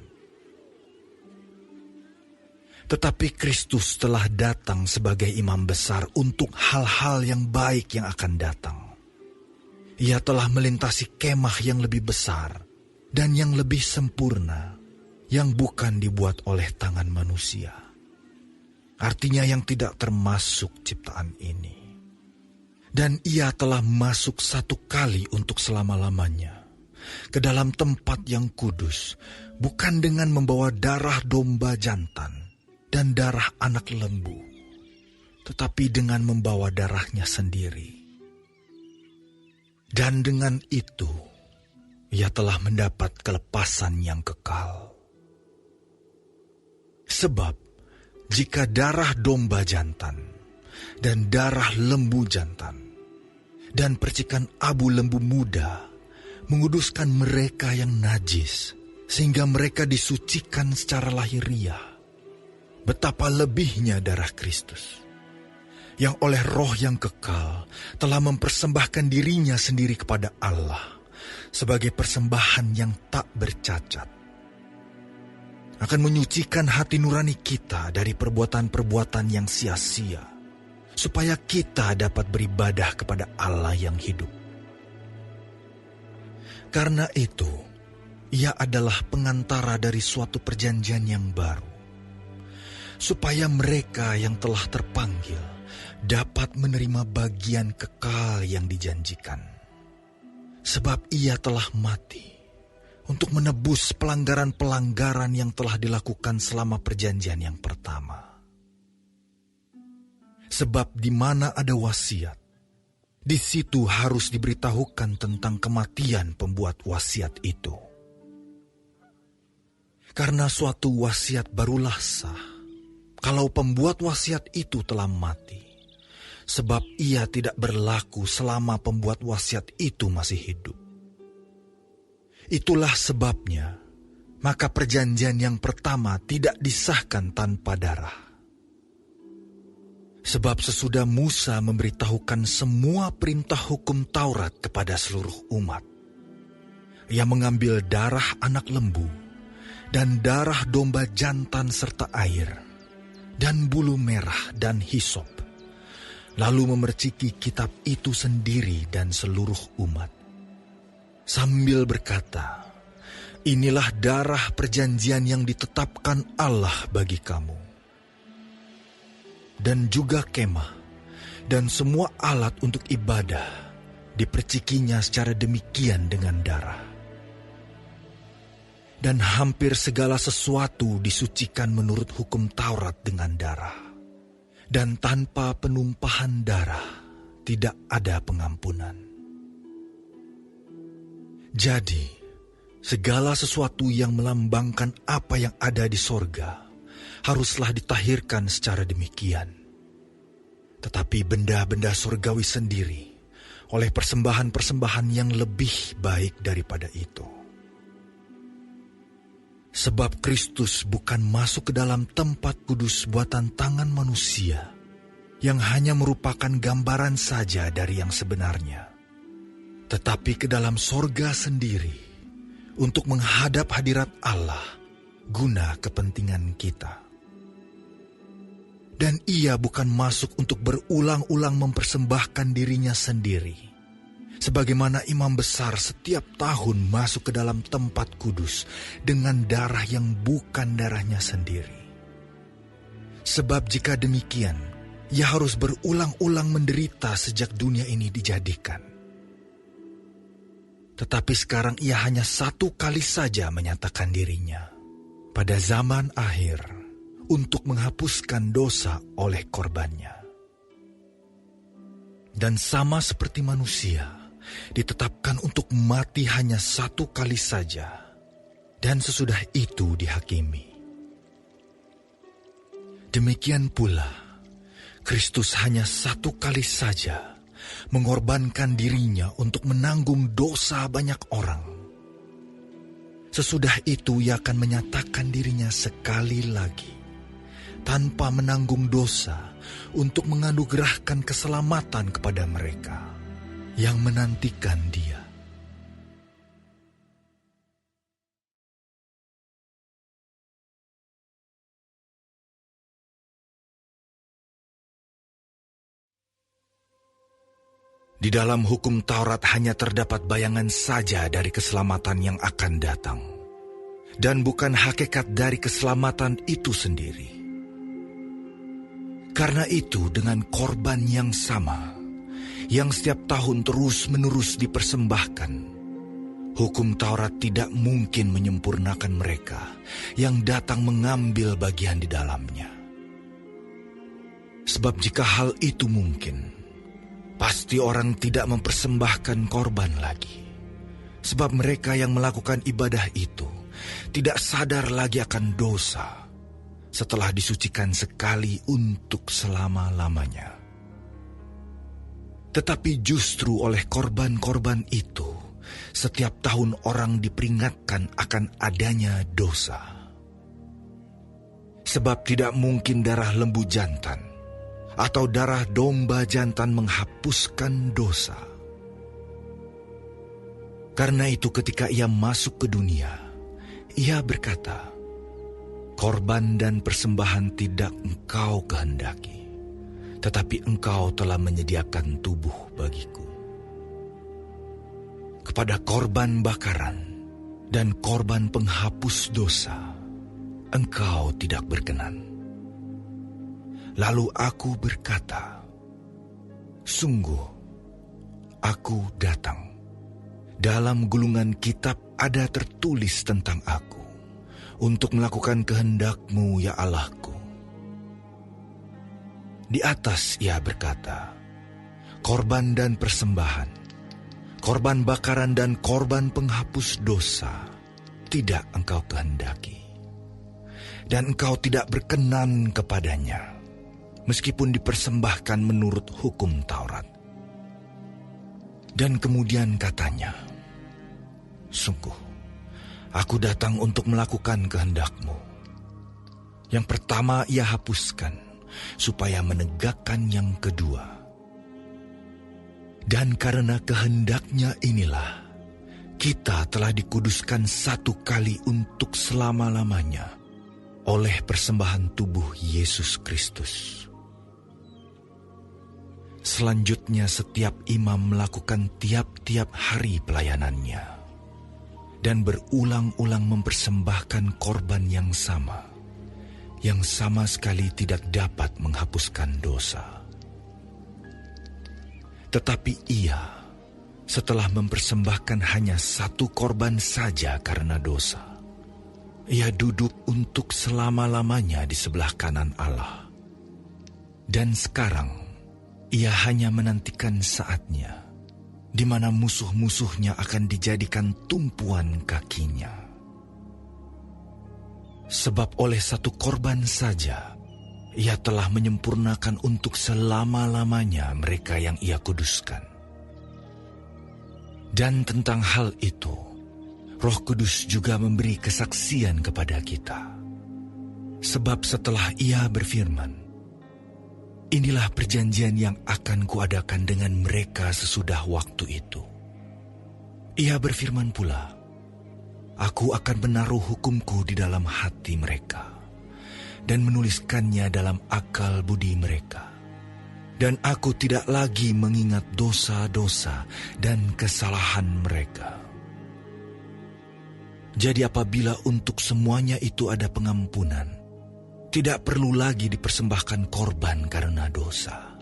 Tetapi Kristus telah datang sebagai imam besar untuk hal-hal yang baik yang akan datang. Ia telah melintasi kemah yang lebih besar dan yang lebih sempurna, yang bukan dibuat oleh tangan manusia. Artinya yang tidak termasuk ciptaan ini. Dan ia telah masuk satu kali untuk selama-lamanya ke dalam tempat yang kudus, bukan dengan membawa darah domba jantan dan darah anak lembu, tetapi dengan membawa darahnya sendiri. Dan dengan itu, ia telah mendapat kelepasan yang kekal. Sebab, jika darah domba jantan dan darah lembu jantan dan percikan abu lembu muda menguduskan mereka yang najis, sehingga mereka disucikan secara lahiriah, betapa lebihnya darah Kristus, yang oleh Roh yang kekal telah mempersembahkan dirinya sendiri kepada Allah sebagai persembahan yang tak bercacat, akan menyucikan hati nurani kita dari perbuatan-perbuatan yang sia-sia, supaya kita dapat beribadah kepada Allah yang hidup. Karena itu, Ia adalah pengantara dari suatu perjanjian yang baru, supaya mereka yang telah terpanggil dapat menerima bagian kekal yang dijanjikan. Sebab Ia telah mati untuk menebus pelanggaran-pelanggaran yang telah dilakukan selama perjanjian yang pertama. Sebab di mana ada wasiat, di situ harus diberitahukan tentang kematian pembuat wasiat itu. Karena suatu wasiat barulah sah, kalau pembuat wasiat itu telah mati, sebab ia tidak berlaku selama pembuat wasiat itu masih hidup. Itulah sebabnya, maka perjanjian yang pertama tidak disahkan tanpa darah. Sebab sesudah Musa memberitahukan semua perintah hukum Taurat kepada seluruh umat, ia mengambil darah anak lembu, dan darah domba jantan serta air, dan bulu merah dan hisop, lalu memerciki kitab itu sendiri dan seluruh umat, sambil berkata, "Inilah darah perjanjian yang ditetapkan Allah bagi kamu." Dan juga kemah dan semua alat untuk ibadah dipercikinya secara demikian dengan darah. Dan hampir segala sesuatu disucikan menurut hukum Taurat dengan darah. Dan tanpa penumpahan darah tidak ada pengampunan. Jadi, segala sesuatu yang melambangkan apa yang ada di sorga haruslah ditahirkan secara demikian. Tetapi benda-benda surgawi sendiri oleh persembahan-persembahan yang lebih baik daripada itu. Sebab Kristus bukan masuk ke dalam tempat kudus buatan tangan manusia, yang hanya merupakan gambaran saja dari yang sebenarnya, tetapi ke dalam sorga sendiri, untuk menghadap hadirat Allah, guna kepentingan kita. Dan Ia bukan masuk untuk berulang-ulang mempersembahkan dirinya sendiri, sebagaimana imam besar setiap tahun masuk ke dalam tempat kudus dengan darah yang bukan darahnya sendiri. Sebab jika demikian, Ia harus berulang-ulang menderita sejak dunia ini dijadikan. Tetapi sekarang Ia hanya satu kali saja menyatakan dirinya, pada zaman akhir, untuk menghapuskan dosa oleh korbannya. Dan sama seperti manusia, ditetapkan untuk mati hanya satu kali saja, dan sesudah itu dihakimi. Demikian pula, Kristus hanya satu kali saja mengorbankan dirinya untuk menanggung dosa banyak orang. Sesudah itu Ia akan menyatakan dirinya sekali lagi, tanpa menanggung dosa, untuk menganugerahkan keselamatan kepada mereka yang menantikan Dia. Di dalam hukum Taurat hanya terdapat bayangan saja dari keselamatan yang akan datang, dan bukan hakikat dari keselamatan itu sendiri. Karena itu, dengan korban yang sama, yang setiap tahun terus-menerus dipersembahkan, hukum Taurat tidak mungkin menyempurnakan mereka yang datang mengambil bagian di dalamnya. Sebab jika hal itu mungkin, pasti orang tidak mempersembahkan korban lagi. Sebab mereka yang melakukan ibadah itu tidak sadar lagi akan dosa setelah disucikan sekali untuk selama-lamanya. Tetapi justru oleh korban-korban itu, setiap tahun orang diperingatkan akan adanya dosa. Sebab tidak mungkin darah lembu jantan atau darah domba jantan menghapuskan dosa. Karena itu ketika Ia masuk ke dunia, Ia berkata, "Korban dan persembahan tidak Engkau kehendaki, tetapi Engkau telah menyediakan tubuh bagiku. Kepada korban bakaran dan korban penghapus dosa, Engkau tidak berkenan. Lalu aku berkata, sungguh, aku datang. Dalam gulungan kitab ada tertulis tentang aku, untuk melakukan kehendak-Mu, ya Allahku. Di atas ia berkata, korban dan persembahan, korban bakaran dan korban penghapus dosa tidak Engkau kehendaki. Dan Engkau tidak berkenan kepadanya, meskipun dipersembahkan menurut hukum Taurat. Dan kemudian katanya, sungguh, aku datang untuk melakukan kehendak-Mu. Yang pertama ia hapuskan, supaya menegakkan yang kedua. Dan karena kehendaknya inilah, kita telah dikuduskan satu kali untuk selama-lamanya oleh persembahan tubuh Yesus Kristus. Selanjutnya setiap imam melakukan tiap-tiap hari pelayanannya dan berulang-ulang mempersembahkan korban yang sama sekali tidak dapat menghapuskan dosa. Tetapi ia, setelah mempersembahkan hanya satu korban saja karena dosa, ia duduk untuk selama-lamanya di sebelah kanan Allah. Dan sekarang, ia hanya menantikan saatnya, di mana musuh-musuhnya akan dijadikan tumpuan kakinya. Sebab oleh satu korban saja, ia telah menyempurnakan untuk selama-lamanya mereka yang ia kuduskan. Dan tentang hal itu, Roh Kudus juga memberi kesaksian kepada kita. Sebab setelah ia berfirman, inilah perjanjian yang akan kuadakan dengan mereka sesudah waktu itu. Ia berfirman pula, aku akan menaruh hukumku di dalam hati mereka dan menuliskannya dalam akal budi mereka. Dan aku tidak lagi mengingat dosa-dosa dan kesalahan mereka. Jadi apabila untuk semuanya itu ada pengampunan, tidak perlu lagi dipersembahkan korban karena dosa.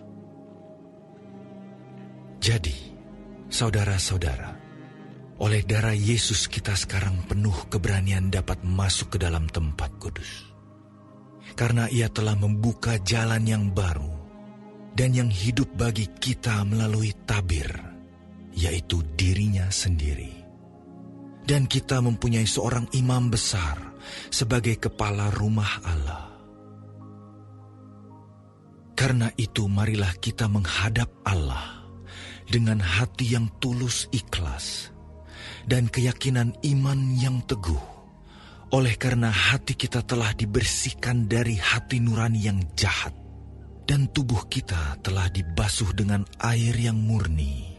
Jadi, saudara-saudara, oleh darah Yesus kita sekarang penuh keberanian dapat masuk ke dalam tempat kudus. Karena ia telah membuka jalan yang baru dan yang hidup bagi kita melalui tabir, yaitu dirinya sendiri. Dan kita mempunyai seorang imam besar sebagai kepala rumah Allah. Karena itu marilah kita menghadap Allah dengan hati yang tulus ikhlas dan keyakinan iman yang teguh, oleh karena hati kita telah dibersihkan dari hati nurani yang jahat, dan tubuh kita telah dibasuh dengan air yang murni.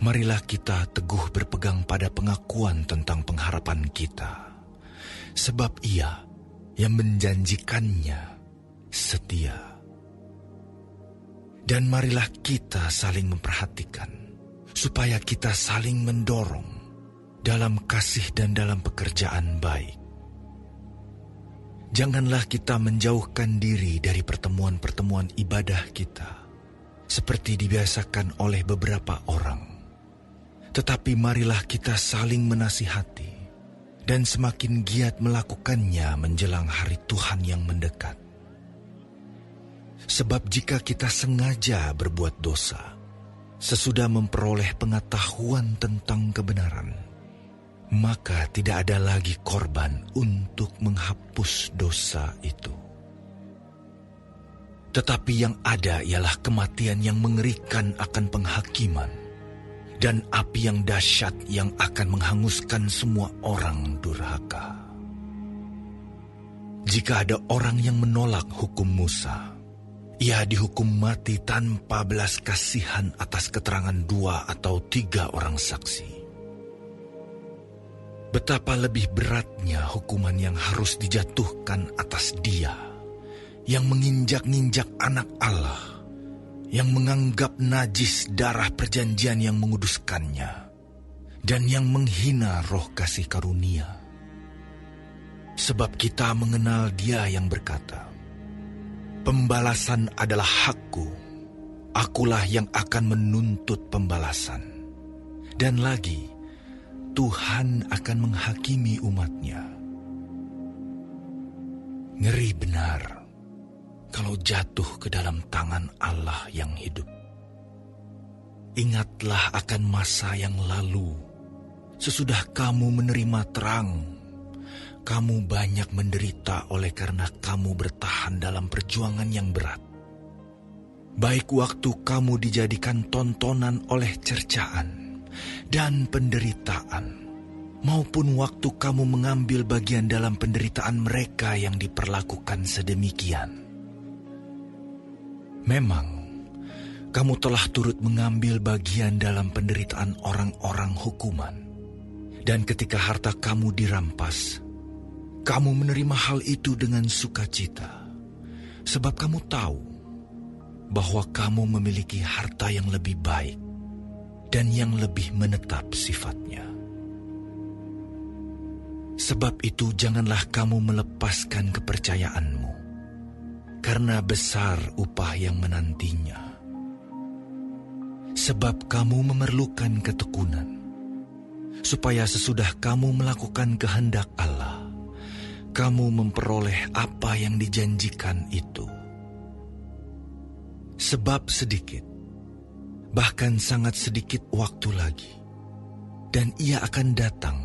Marilah kita teguh berpegang pada pengakuan tentang pengharapan kita, sebab Ia yang menjanjikannya setia. Dan marilah kita saling memperhatikan, supaya kita saling mendorong dalam kasih dan dalam pekerjaan baik. Janganlah kita menjauhkan diri dari pertemuan-pertemuan ibadah kita, seperti dibiasakan oleh beberapa orang. Tetapi marilah kita saling menasihati, dan semakin giat melakukannya menjelang hari Tuhan yang mendekat. Sebab jika kita sengaja berbuat dosa, sesudah memperoleh pengetahuan tentang kebenaran, maka tidak ada lagi korban untuk menghapus dosa itu. Tetapi yang ada ialah kematian yang mengerikan akan penghakiman, dan api yang dahsyat yang akan menghanguskan semua orang durhaka. Jika ada orang yang menolak hukum Musa, ia dihukum mati tanpa belas kasihan atas keterangan 2 atau 3 orang saksi. Betapa lebih beratnya hukuman yang harus dijatuhkan atas dia yang menginjak-injak anak Allah, yang menganggap najis darah perjanjian yang menguduskannya, dan yang menghina roh kasih karunia. Sebab kita mengenal Dia yang berkata, "Pembalasan adalah hakku, akulah yang akan menuntut pembalasan." Dan lagi, Tuhan akan menghakimi umat-Nya. Ngeri benar kalau jatuh ke dalam tangan Allah yang hidup. Ingatlah akan masa yang lalu. Sesudah kamu menerima terang, kamu banyak menderita oleh karena kamu bertahan dalam perjuangan yang berat. Baik waktu kamu dijadikan tontonan oleh cercaan dan penderitaan, maupun waktu kamu mengambil bagian dalam penderitaan mereka yang diperlakukan sedemikian. Memang, kamu telah turut mengambil bagian dalam penderitaan orang-orang hukuman. Dan ketika harta kamu dirampas, kamu menerima hal itu dengan sukacita. Sebab kamu tahu bahwa kamu memiliki harta yang lebih baik dan yang lebih menetap sifatnya. Sebab itu janganlah kamu melepaskan kepercayaanmu, karena besar upah yang menantinya. Sebab kamu memerlukan ketekunan, supaya sesudah kamu melakukan kehendak Allah, kamu memperoleh apa yang dijanjikan itu. Sebab sedikit, bahkan sangat sedikit waktu lagi, dan Ia akan datang,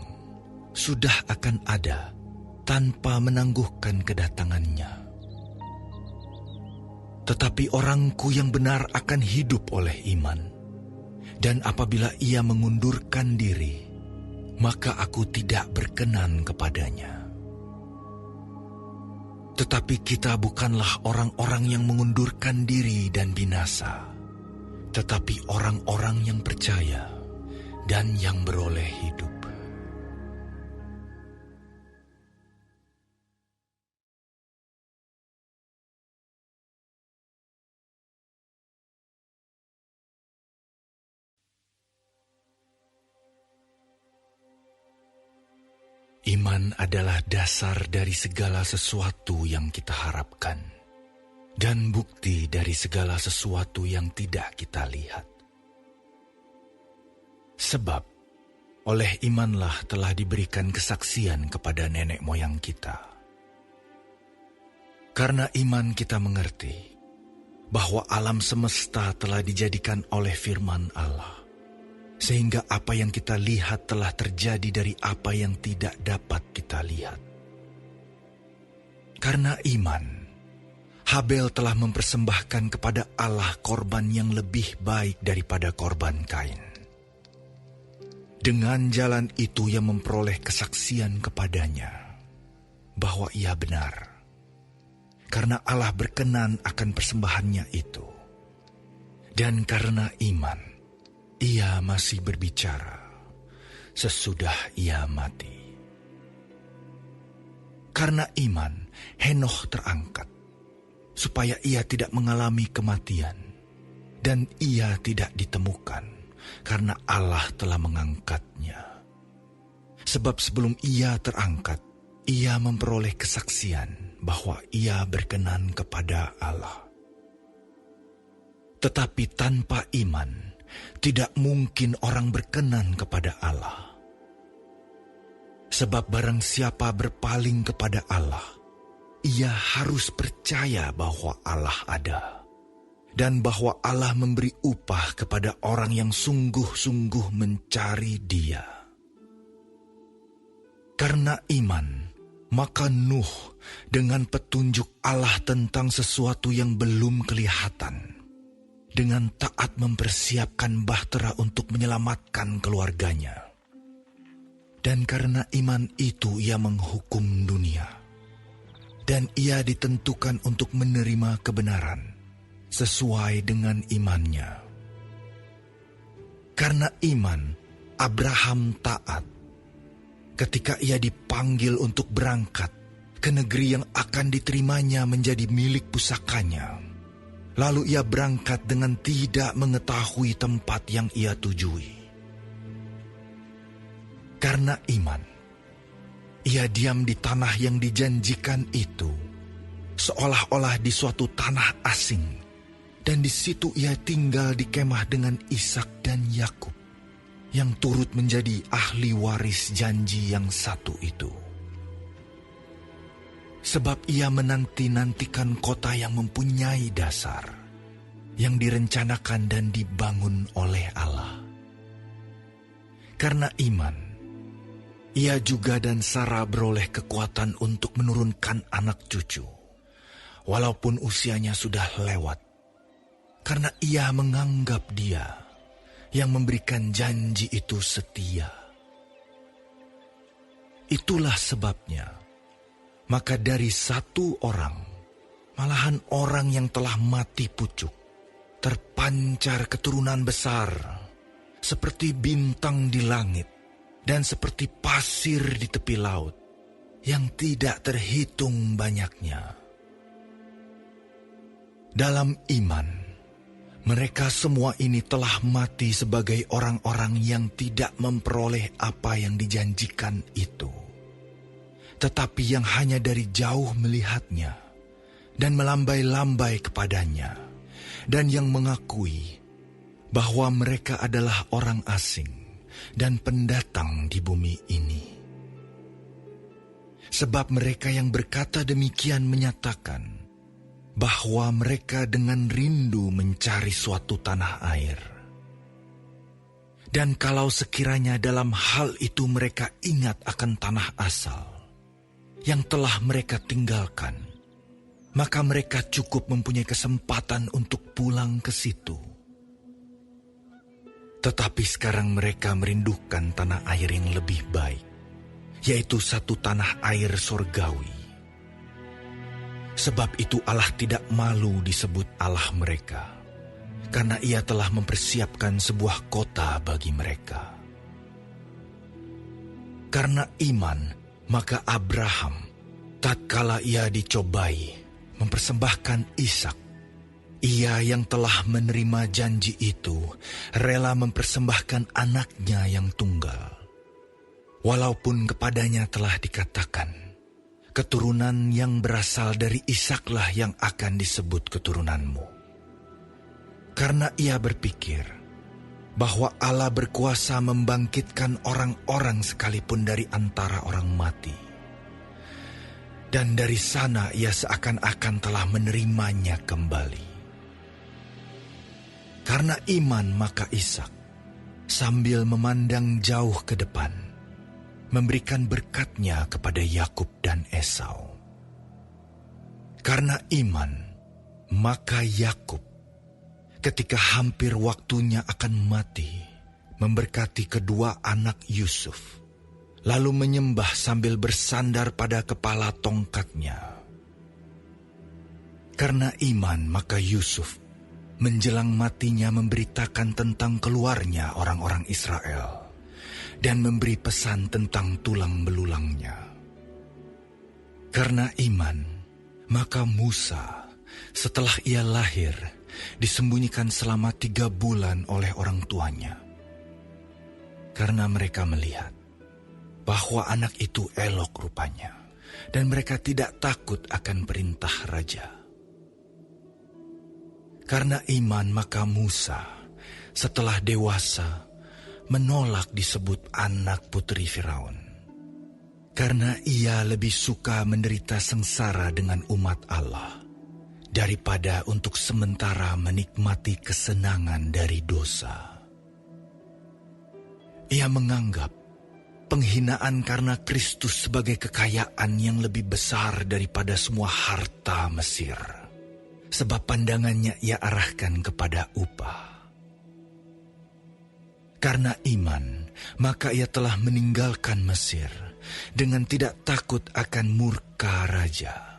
sudah akan ada, tanpa menangguhkan kedatangannya. Tetapi orangku yang benar akan hidup oleh iman, dan apabila ia mengundurkan diri, maka aku tidak berkenan kepadanya. Tetapi kita bukanlah orang-orang yang mengundurkan diri dan binasa, tetapi orang-orang yang percaya dan yang beroleh hidup. Iman adalah dasar dari segala sesuatu yang kita harapkan, dan bukti dari segala sesuatu yang tidak kita lihat. Sebab, oleh imanlah telah diberikan kesaksian kepada nenek moyang kita. Karena iman kita mengerti bahwa alam semesta telah dijadikan oleh firman Allah, sehingga apa yang kita lihat telah terjadi dari apa yang tidak dapat kita lihat. Karena iman, Habel telah mempersembahkan kepada Allah korban yang lebih baik daripada korban Kain. Dengan jalan itu ia memperoleh kesaksian kepadanya bahwa ia benar, karena Allah berkenan akan persembahannya itu. Dan karena iman, ia masih berbicara sesudah ia mati. Karena iman, Henokh terangkat, supaya ia tidak mengalami kematian, dan ia tidak ditemukan, karena Allah telah mengangkatnya. Sebab sebelum ia terangkat, ia memperoleh kesaksian bahwa ia berkenan kepada Allah. Tetapi tanpa iman, tidak mungkin orang berkenan kepada Allah. Sebab barang siapa berpaling kepada Allah, ia harus percaya bahwa Allah ada, dan bahwa Allah memberi upah kepada orang yang sungguh-sungguh mencari Dia. Karena iman, maka Nuh dengan petunjuk Allah tentang sesuatu yang belum kelihatan, dengan taat mempersiapkan bahtera untuk menyelamatkan keluarganya. Dan karena iman itu ia menghukum dunia, dan ia ditentukan untuk menerima kebenaran sesuai dengan imannya. Karena iman, Abraham taat ketika ia dipanggil untuk berangkat ke negeri yang akan diterimanya menjadi milik pusakanya. Lalu ia berangkat dengan tidak mengetahui tempat yang ia tujui. Karena iman, ia diam di tanah yang dijanjikan itu, seolah-olah di suatu tanah asing, dan di situ ia tinggal di kemah dengan Ishak dan Yakub, yang turut menjadi ahli waris janji yang satu itu. Sebab ia menanti-nantikan kota yang mempunyai dasar, yang direncanakan dan dibangun oleh Allah. Karena iman, ia juga dan Sarah beroleh kekuatan untuk menurunkan anak cucu, walaupun usianya sudah lewat, karena ia menganggap Dia yang memberikan janji itu setia. Itulah sebabnya, maka dari satu orang, malahan orang yang telah mati pucuk, terpancar keturunan besar, seperti bintang di langit dan seperti pasir di tepi laut, yang tidak terhitung banyaknya. Dalam iman, mereka semua ini telah mati sebagai orang-orang yang tidak memperoleh apa yang dijanjikan itu, tetapi yang hanya dari jauh melihatnya dan melambai-lambai kepadanya, dan yang mengakui bahwa mereka adalah orang asing dan pendatang di bumi ini. Sebab mereka yang berkata demikian menyatakan bahwa mereka dengan rindu mencari suatu tanah air. Dan kalau sekiranya dalam hal itu mereka ingat akan tanah asal yang telah mereka tinggalkan, maka mereka cukup mempunyai kesempatan untuk pulang ke situ. Tetapi sekarang mereka merindukan tanah air yang lebih baik, yaitu satu tanah air surgawi. Sebab itu Allah tidak malu disebut Allah mereka, karena Ia telah mempersiapkan sebuah kota bagi mereka. Karena iman, maka Abraham, tatkala ia dicobai, mempersembahkan Ishak, ia yang telah menerima janji itu, rela mempersembahkan anaknya yang tunggal. Walaupun kepadanya telah dikatakan, keturunan yang berasal dari Ishaklah yang akan disebut keturunanmu. Karena ia berpikir bahwa Allah berkuasa membangkitkan orang-orang sekalipun dari antara orang mati. Dan dari sana ia seakan-akan telah menerimanya kembali. Karena iman maka Ishak, sambil memandang jauh ke depan, memberikan berkatnya kepada Yakub dan Esau. Karena iman maka Yakub, ketika hampir waktunya akan mati, memberkati kedua anak Yusuf, lalu menyembah sambil bersandar pada kepala tongkatnya. Karena iman maka Yusuf menjelang matinya memberitakan tentang keluarnya orang-orang Israel dan memberi pesan tentang tulang belulangnya. Karena iman maka Musa, setelah ia lahir, disembunyikan selama 3 bulan oleh orang tuanya. Karena mereka melihat bahwa anak itu elok rupanya, dan mereka tidak takut akan perintah raja. Karena iman maka Musa, setelah dewasa, menolak disebut anak putri Firaun. Karena ia lebih suka menderita sengsara dengan umat Allah, daripada untuk sementara menikmati kesenangan dari dosa. Ia menganggap penghinaan karena Kristus sebagai kekayaan yang lebih besar daripada semua harta Mesir, sebab pandangannya ia arahkan kepada upah. Karena iman, maka ia telah meninggalkan Mesir dengan tidak takut akan murka raja.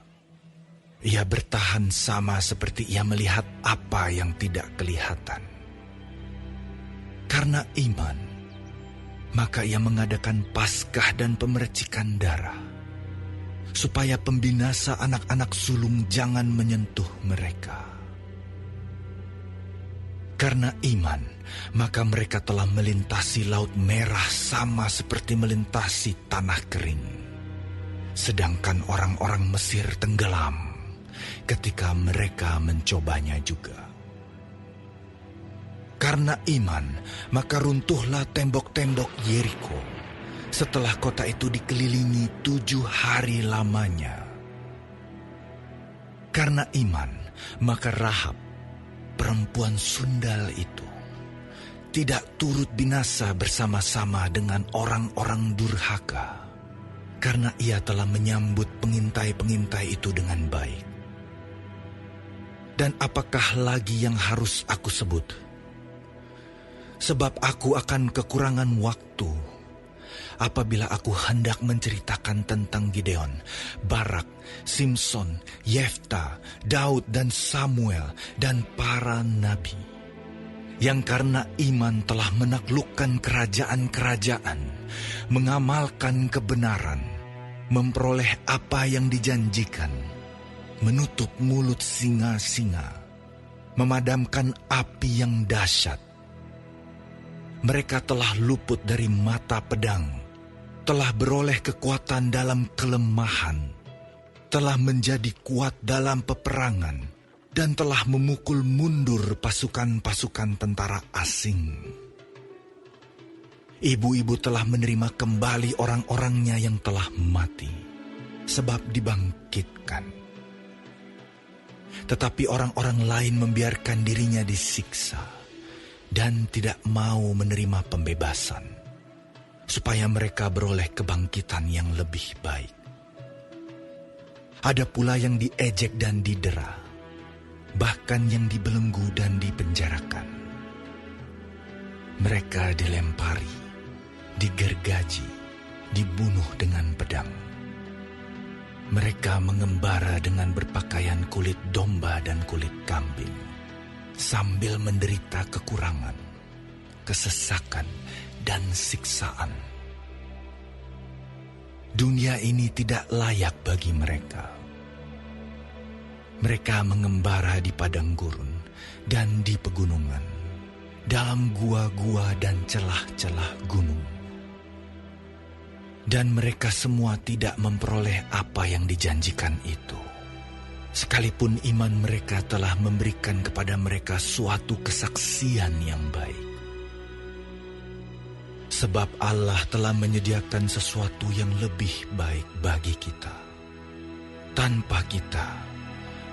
Ia bertahan sama seperti ia melihat apa yang tidak kelihatan. Karena iman, maka ia mengadakan Paskah dan pemercikan darah. supaya pembinasa anak-anak sulung jangan menyentuh mereka. Karena iman, maka mereka telah melintasi Laut Merah sama seperti melintasi tanah kering. Sedangkan orang-orang Mesir tenggelam ketika mereka mencobanya juga. Karena iman, maka runtuhlah tembok-tembok Yeriko setelah kota itu dikelilingi 7 hari lamanya. Karena iman, maka Rahab, perempuan sundal itu, tidak turut binasa bersama-sama dengan orang-orang durhaka, karena ia telah menyambut pengintai-pengintai itu dengan baik. Dan apakah lagi yang harus aku sebut? Sebab aku akan kekurangan waktu apabila aku hendak menceritakan tentang Gideon, Barak, Simson, Yefta, Daud dan Samuel dan para nabi, yang karena iman telah menaklukkan kerajaan-kerajaan, mengamalkan kebenaran, memperoleh apa yang dijanjikan, menutup mulut singa-singa, memadamkan api yang dahsyat. Mereka telah luput dari mata pedang, telah beroleh kekuatan dalam kelemahan, telah menjadi kuat dalam peperangan, dan telah memukul mundur pasukan-pasukan tentara asing. Ibu-ibu telah menerima kembali orang-orangnya yang telah mati, sebab dibangkitkan. Tetapi orang-orang lain membiarkan dirinya disiksa dan tidak mau menerima pembebasan, supaya mereka beroleh kebangkitan yang lebih baik. Ada pula yang diejek dan didera, bahkan yang dibelenggu dan dipenjarakan. Mereka dilempari, digergaji, dibunuh dengan pedang. Mereka mengembara dengan berpakaian kulit domba dan kulit kambing, sambil menderita kekurangan, kesesakan, dan siksaan. Dunia ini tidak layak bagi mereka. Mereka mengembara di padang gurun dan di pegunungan, dalam gua-gua dan celah-celah gunung. Dan mereka semua tidak memperoleh apa yang dijanjikan itu, sekalipun iman mereka telah memberikan kepada mereka suatu kesaksian yang baik. Sebab Allah telah menyediakan sesuatu yang lebih baik bagi kita. Tanpa kita,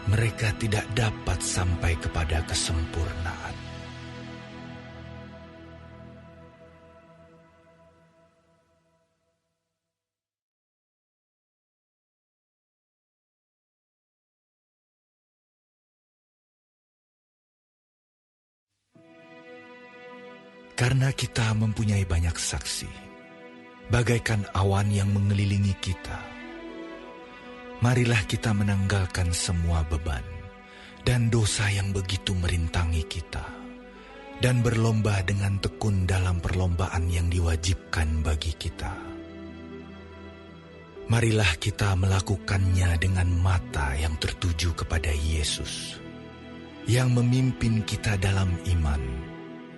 mereka tidak dapat sampai kepada kesempurnaan. Karena kita mempunyai banyak saksi, bagaikan awan yang mengelilingi kita, marilah kita menanggalkan semua beban dan dosa yang begitu merintangi kita, dan berlomba dengan tekun dalam perlombaan yang diwajibkan bagi kita. Marilah kita melakukannya dengan mata yang tertuju kepada Yesus, yang memimpin kita dalam iman,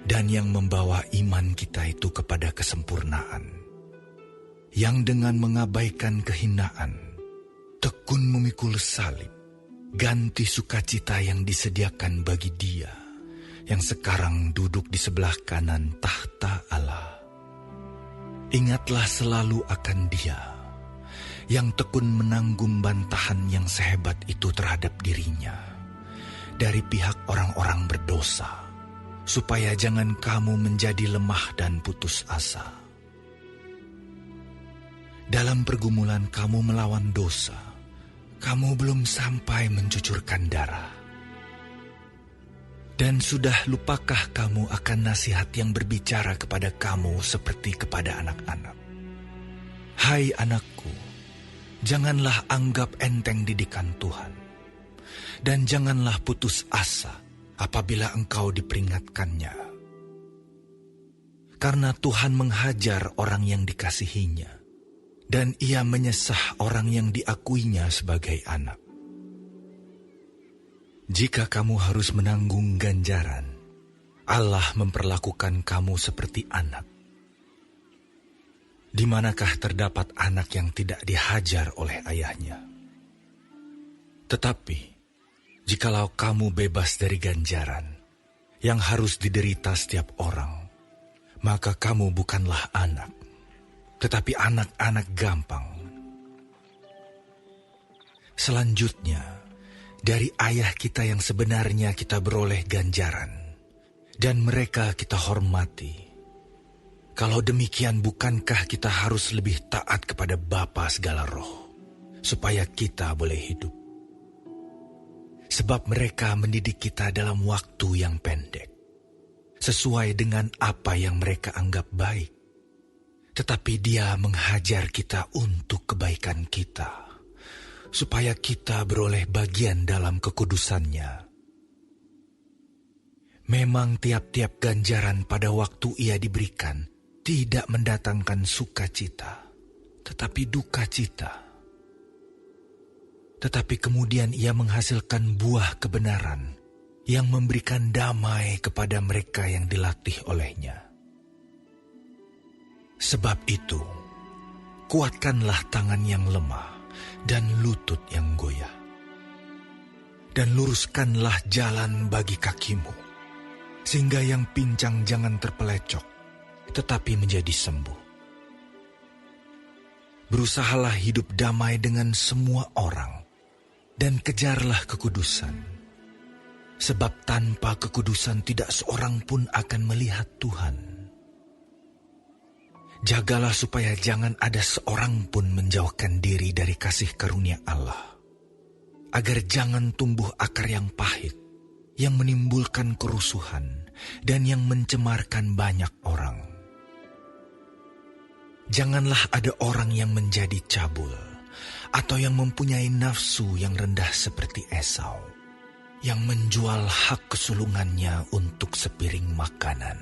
dan yang membawa iman kita itu kepada kesempurnaan, yang dengan mengabaikan kehinaan, tekun memikul salib, ganti sukacita yang disediakan bagi Dia, yang sekarang duduk di sebelah kanan tahta Allah. Ingatlah selalu akan Dia, yang tekun menanggung bantahan yang sehebat itu terhadap dirinya, dari pihak orang-orang berdosa, supaya jangan kamu menjadi lemah dan putus asa. Dalam pergumulan kamu melawan dosa, kamu belum sampai mencucurkan darah. Dan sudah lupakah kamu akan nasihat yang berbicara kepada kamu seperti kepada anak-anak? Hai anakku, janganlah anggap enteng didikan Tuhan, dan janganlah putus asa apabila engkau diperingatkannya. Karena Tuhan menghajar orang yang dikasihinya, dan ia menyesah orang yang diakuinya sebagai anak. Jika kamu harus menanggung ganjaran, Allah memperlakukan kamu seperti anak. Di manakah terdapat anak yang tidak dihajar oleh ayahnya? Tetapi, jikalau kamu bebas dari ganjaran yang harus diderita setiap orang, maka kamu bukanlah anak, tetapi anak-anak gampang. Selanjutnya, dari ayah kita yang sebenarnya kita beroleh ganjaran, dan mereka kita hormati. Kalau demikian, bukankah kita harus lebih taat kepada Bapa segala roh, supaya kita boleh hidup? Sebab mereka mendidik kita dalam waktu yang pendek, sesuai dengan apa yang mereka anggap baik. Tetapi Dia menghajar kita untuk kebaikan kita, supaya kita beroleh bagian dalam kekudusannya. Memang tiap-tiap ganjaran pada waktu ia diberikan tidak mendatangkan sukacita, tetapi duka cita. Tetapi kemudian ia menghasilkan buah kebenaran yang memberikan damai kepada mereka yang dilatih olehnya. Sebab itu, kuatkanlah tangan yang lemah dan lutut yang goyah, dan luruskanlah jalan bagi kakimu, sehingga yang pincang jangan terpelecok, tetapi menjadi sembuh. Berusahalah hidup damai dengan semua orang, dan kejarlah kekudusan. Sebab tanpa kekudusan tidak seorang pun akan melihat Tuhan. Jagalah supaya jangan ada seorang pun menjauhkan diri dari kasih karunia Allah, agar jangan tumbuh akar yang pahit, yang menimbulkan kerusuhan dan yang mencemarkan banyak orang. Janganlah ada orang yang menjadi cabul atau yang mempunyai nafsu yang rendah seperti Esau, yang menjual hak kesulungannya untuk sepiring makanan.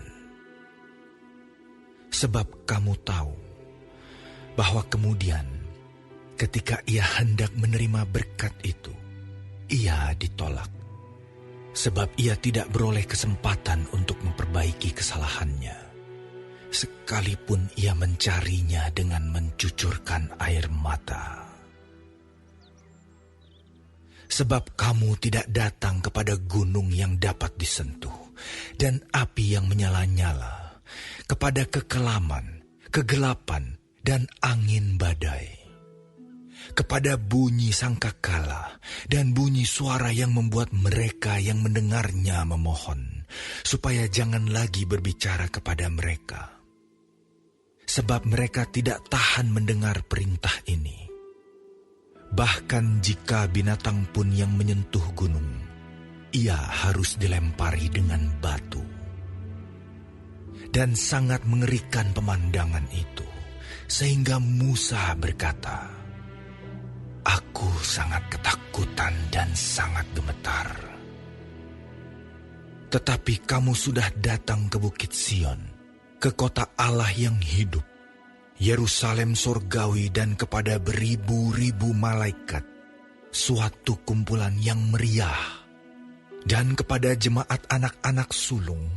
Sebab kamu tahu bahwa kemudian ketika ia hendak menerima berkat itu, ia ditolak. Sebab ia tidak beroleh kesempatan untuk memperbaiki kesalahannya, sekalipun ia mencarinya dengan mencucurkan air mata. Sebab kamu tidak datang kepada gunung yang dapat disentuh, dan api yang menyala-nyala, kepada kekelaman, kegelapan, dan angin badai, kepada bunyi sangkakala dan bunyi suara yang membuat mereka yang mendengarnya memohon, supaya jangan lagi berbicara kepada mereka. Sebab mereka tidak tahan mendengar perintah ini. Bahkan jika binatang pun yang menyentuh gunung, ia harus dilempari dengan batu. Dan sangat mengerikan pemandangan itu, sehingga Musa berkata, "Aku sangat ketakutan dan sangat gemetar." Tetapi kamu sudah datang ke Bukit Sion, ke kota Allah yang hidup, Yerusalem surgawi, dan kepada beribu-ribu malaikat, suatu kumpulan yang meriah, dan kepada jemaat anak-anak sulung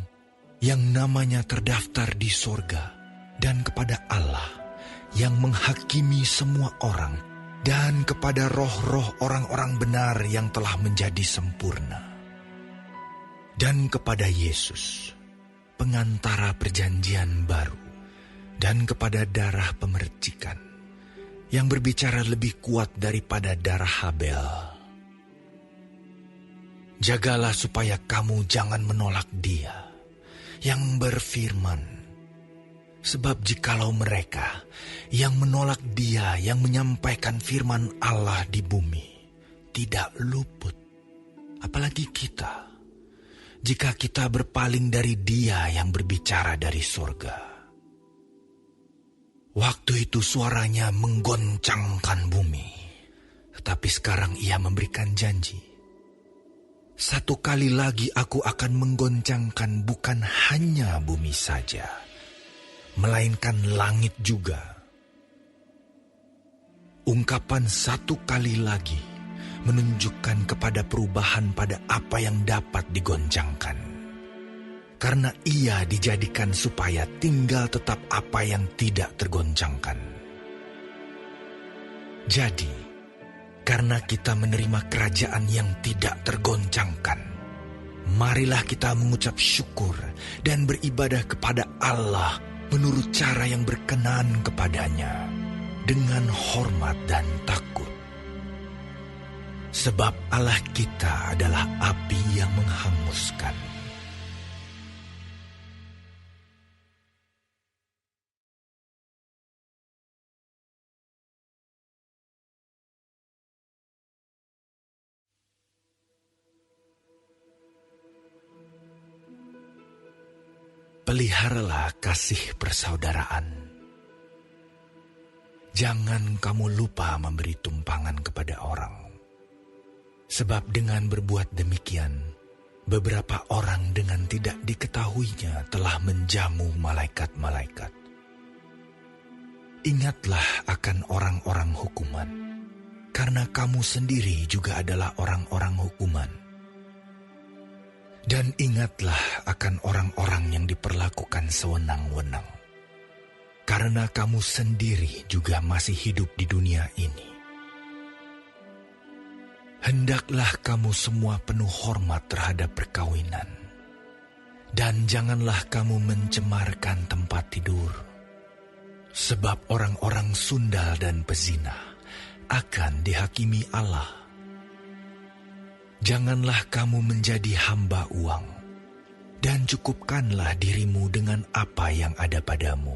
yang namanya terdaftar di sorga, dan kepada Allah yang menghakimi semua orang, dan kepada roh-roh orang-orang benar yang telah menjadi sempurna, dan kepada Yesus, pengantara perjanjian baru, dan kepada darah pemercikan, yang berbicara lebih kuat daripada darah Habel. Jagalah supaya kamu jangan menolak Dia yang berfirman, sebab jikalau mereka yang menolak Dia yang menyampaikan firman Allah di bumi tidak luput, apalagi kita, jika kita berpaling dari Dia yang berbicara dari surga. Waktu itu suaranya menggoncangkan bumi, tetapi sekarang Ia memberikan janji, "Satu kali lagi aku akan menggoncangkan bukan hanya bumi saja, melainkan langit juga." Ungkapan satu kali lagi menunjukkan kepada perubahan pada apa yang dapat digoncangkan. Karena ia dijadikan supaya tinggal tetap apa yang tidak tergoncangkan. Jadi, karena kita menerima kerajaan yang tidak tergoncangkan, marilah kita mengucap syukur dan beribadah kepada Allah menurut cara yang berkenan kepadanya, dengan hormat dan takut. Sebab Allah kita adalah api yang menghanguskan. Peliharalah kasih persaudaraan. Jangan kamu lupa memberi tumpangan kepada orang. Sebab dengan berbuat demikian, beberapa orang dengan tidak diketahuinya telah menjamu malaikat-malaikat. Ingatlah akan orang-orang hukuman, karena kamu sendiri juga adalah orang-orang hukuman. Dan ingatlah akan orang-orang yang diperlakukan sewenang-wenang, karena kamu sendiri juga masih hidup di dunia ini. Hendaklah kamu semua penuh hormat terhadap perkawinan, dan janganlah kamu mencemarkan tempat tidur, sebab orang-orang sundal dan pezina akan dihakimi Allah. Janganlah kamu menjadi hamba uang, dan cukupkanlah dirimu dengan apa yang ada padamu.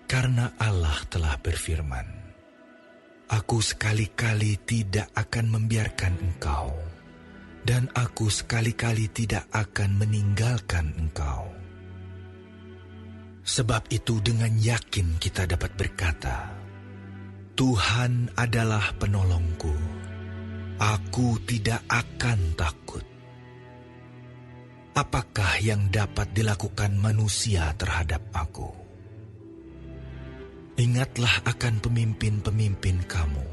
Karena Allah telah berfirman, Aku sekali-kali tidak akan membiarkan engkau, dan aku sekali-kali tidak akan meninggalkan engkau. Sebab itu dengan yakin kita dapat berkata, Tuhan adalah penolongku. Aku tidak akan takut. Apakah yang dapat dilakukan manusia terhadap aku? Ingatlah akan pemimpin-pemimpin kamu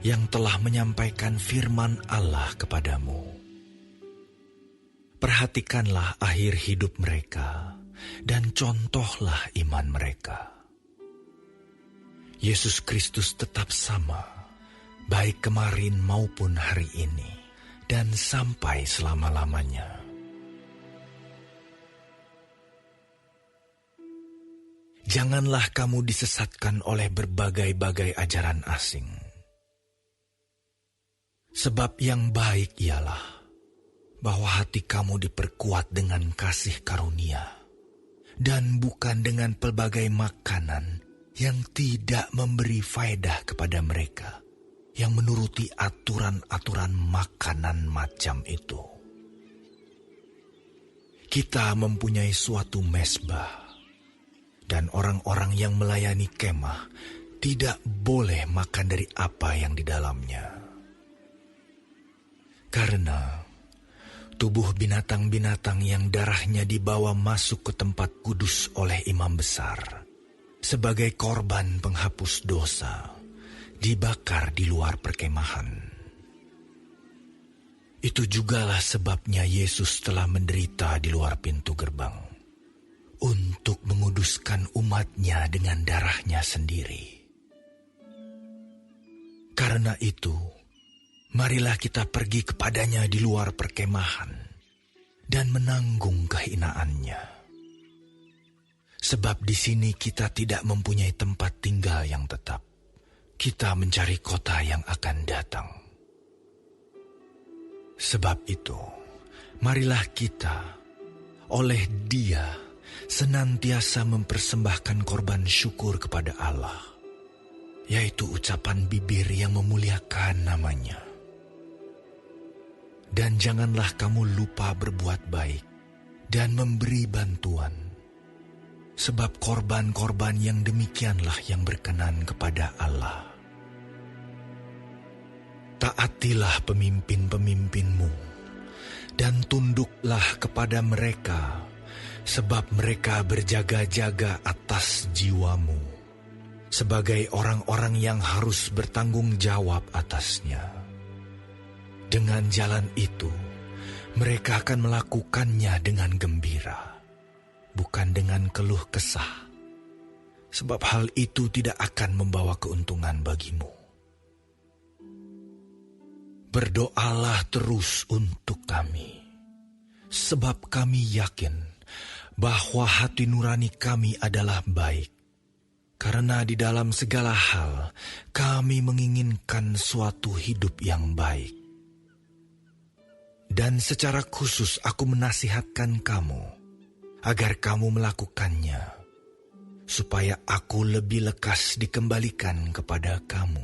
yang telah menyampaikan firman Allah kepadamu. Perhatikanlah akhir hidup mereka dan contohlah iman mereka. Yesus Kristus tetap sama, baik kemarin maupun hari ini, dan sampai selama-lamanya. Janganlah kamu disesatkan oleh berbagai-bagai ajaran asing. Sebab yang baik ialah bahwa hati kamu diperkuat dengan kasih karunia, dan bukan dengan pelbagai makanan yang tidak memberi faedah kepada mereka yang menuruti aturan-aturan makanan macam itu. Kita mempunyai suatu mezbah, dan orang-orang yang melayani kemah tidak boleh makan dari apa yang di dalamnya. Karena tubuh binatang-binatang yang darahnya dibawa masuk ke tempat kudus oleh imam besar sebagai korban penghapus dosa, dibakar di luar perkemahan. Itu jugalah sebabnya Yesus telah menderita di luar pintu gerbang, untuk menguduskan umatnya dengan darahnya sendiri. Karena itu, marilah kita pergi kepadanya di luar perkemahan dan menanggung kehinaannya. Sebab di sini kita tidak mempunyai tempat tinggal yang tetap. Kita mencari kota yang akan datang. Sebab itu, marilah kita oleh Dia senantiasa mempersembahkan korban syukur kepada Allah, yaitu ucapan bibir yang memuliakan namanya. Dan janganlah kamu lupa berbuat baik dan memberi bantuan, sebab korban-korban yang demikianlah yang berkenan kepada Allah. Taatilah pemimpin-pemimpinmu, dan tunduklah kepada mereka, sebab mereka berjaga-jaga atas jiwamu, sebagai orang-orang yang harus bertanggung jawab atasnya. Dengan jalan itu, mereka akan melakukannya dengan gembira, bukan dengan keluh kesah, sebab hal itu tidak akan membawa keuntungan bagimu. Berdoalah terus untuk kami, sebab kami yakin bahwa hati nurani kami adalah baik, karena di dalam segala hal kami menginginkan suatu hidup yang baik. Dan secara khusus aku menasihatkan kamu, agar kamu melakukannya, supaya aku lebih lekas dikembalikan kepada kamu.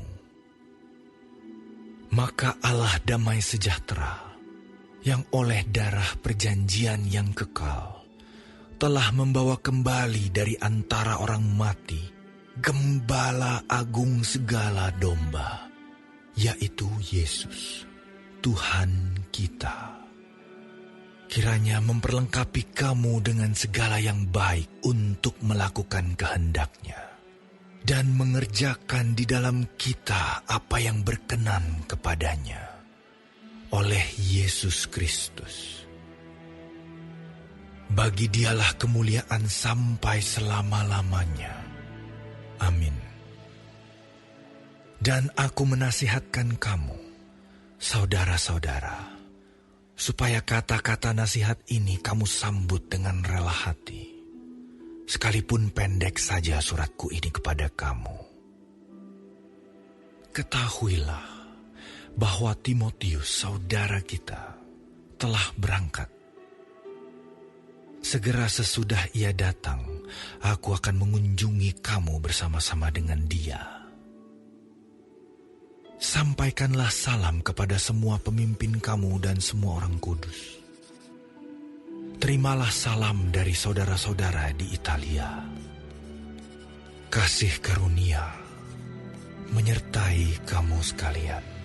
Maka Allah damai sejahtera, yang oleh darah perjanjian yang kekal, telah membawa kembali dari antara orang mati Gembala agung segala domba, yaitu Yesus, Tuhan kita. Kiranya memperlengkapi kamu dengan segala yang baik untuk melakukan kehendak-Nya, dan mengerjakan di dalam kita apa yang berkenan kepadanya, oleh Yesus Kristus. Bagi Dialah kemuliaan sampai selama-lamanya. Amin. Dan aku menasihatkan kamu, saudara-saudara, supaya kata-kata nasihat ini kamu sambut dengan rela hati, sekalipun pendek saja suratku ini kepada kamu. Ketahuilah bahwa Timotius, saudara kita, telah berangkat. Segera sesudah ia datang, aku akan mengunjungi kamu bersama-sama dengan dia. Sampaikanlah salam kepada semua pemimpin kamu dan semua orang kudus. Terimalah salam dari saudara-saudara di Italia. Kasih karunia menyertai kamu sekalian.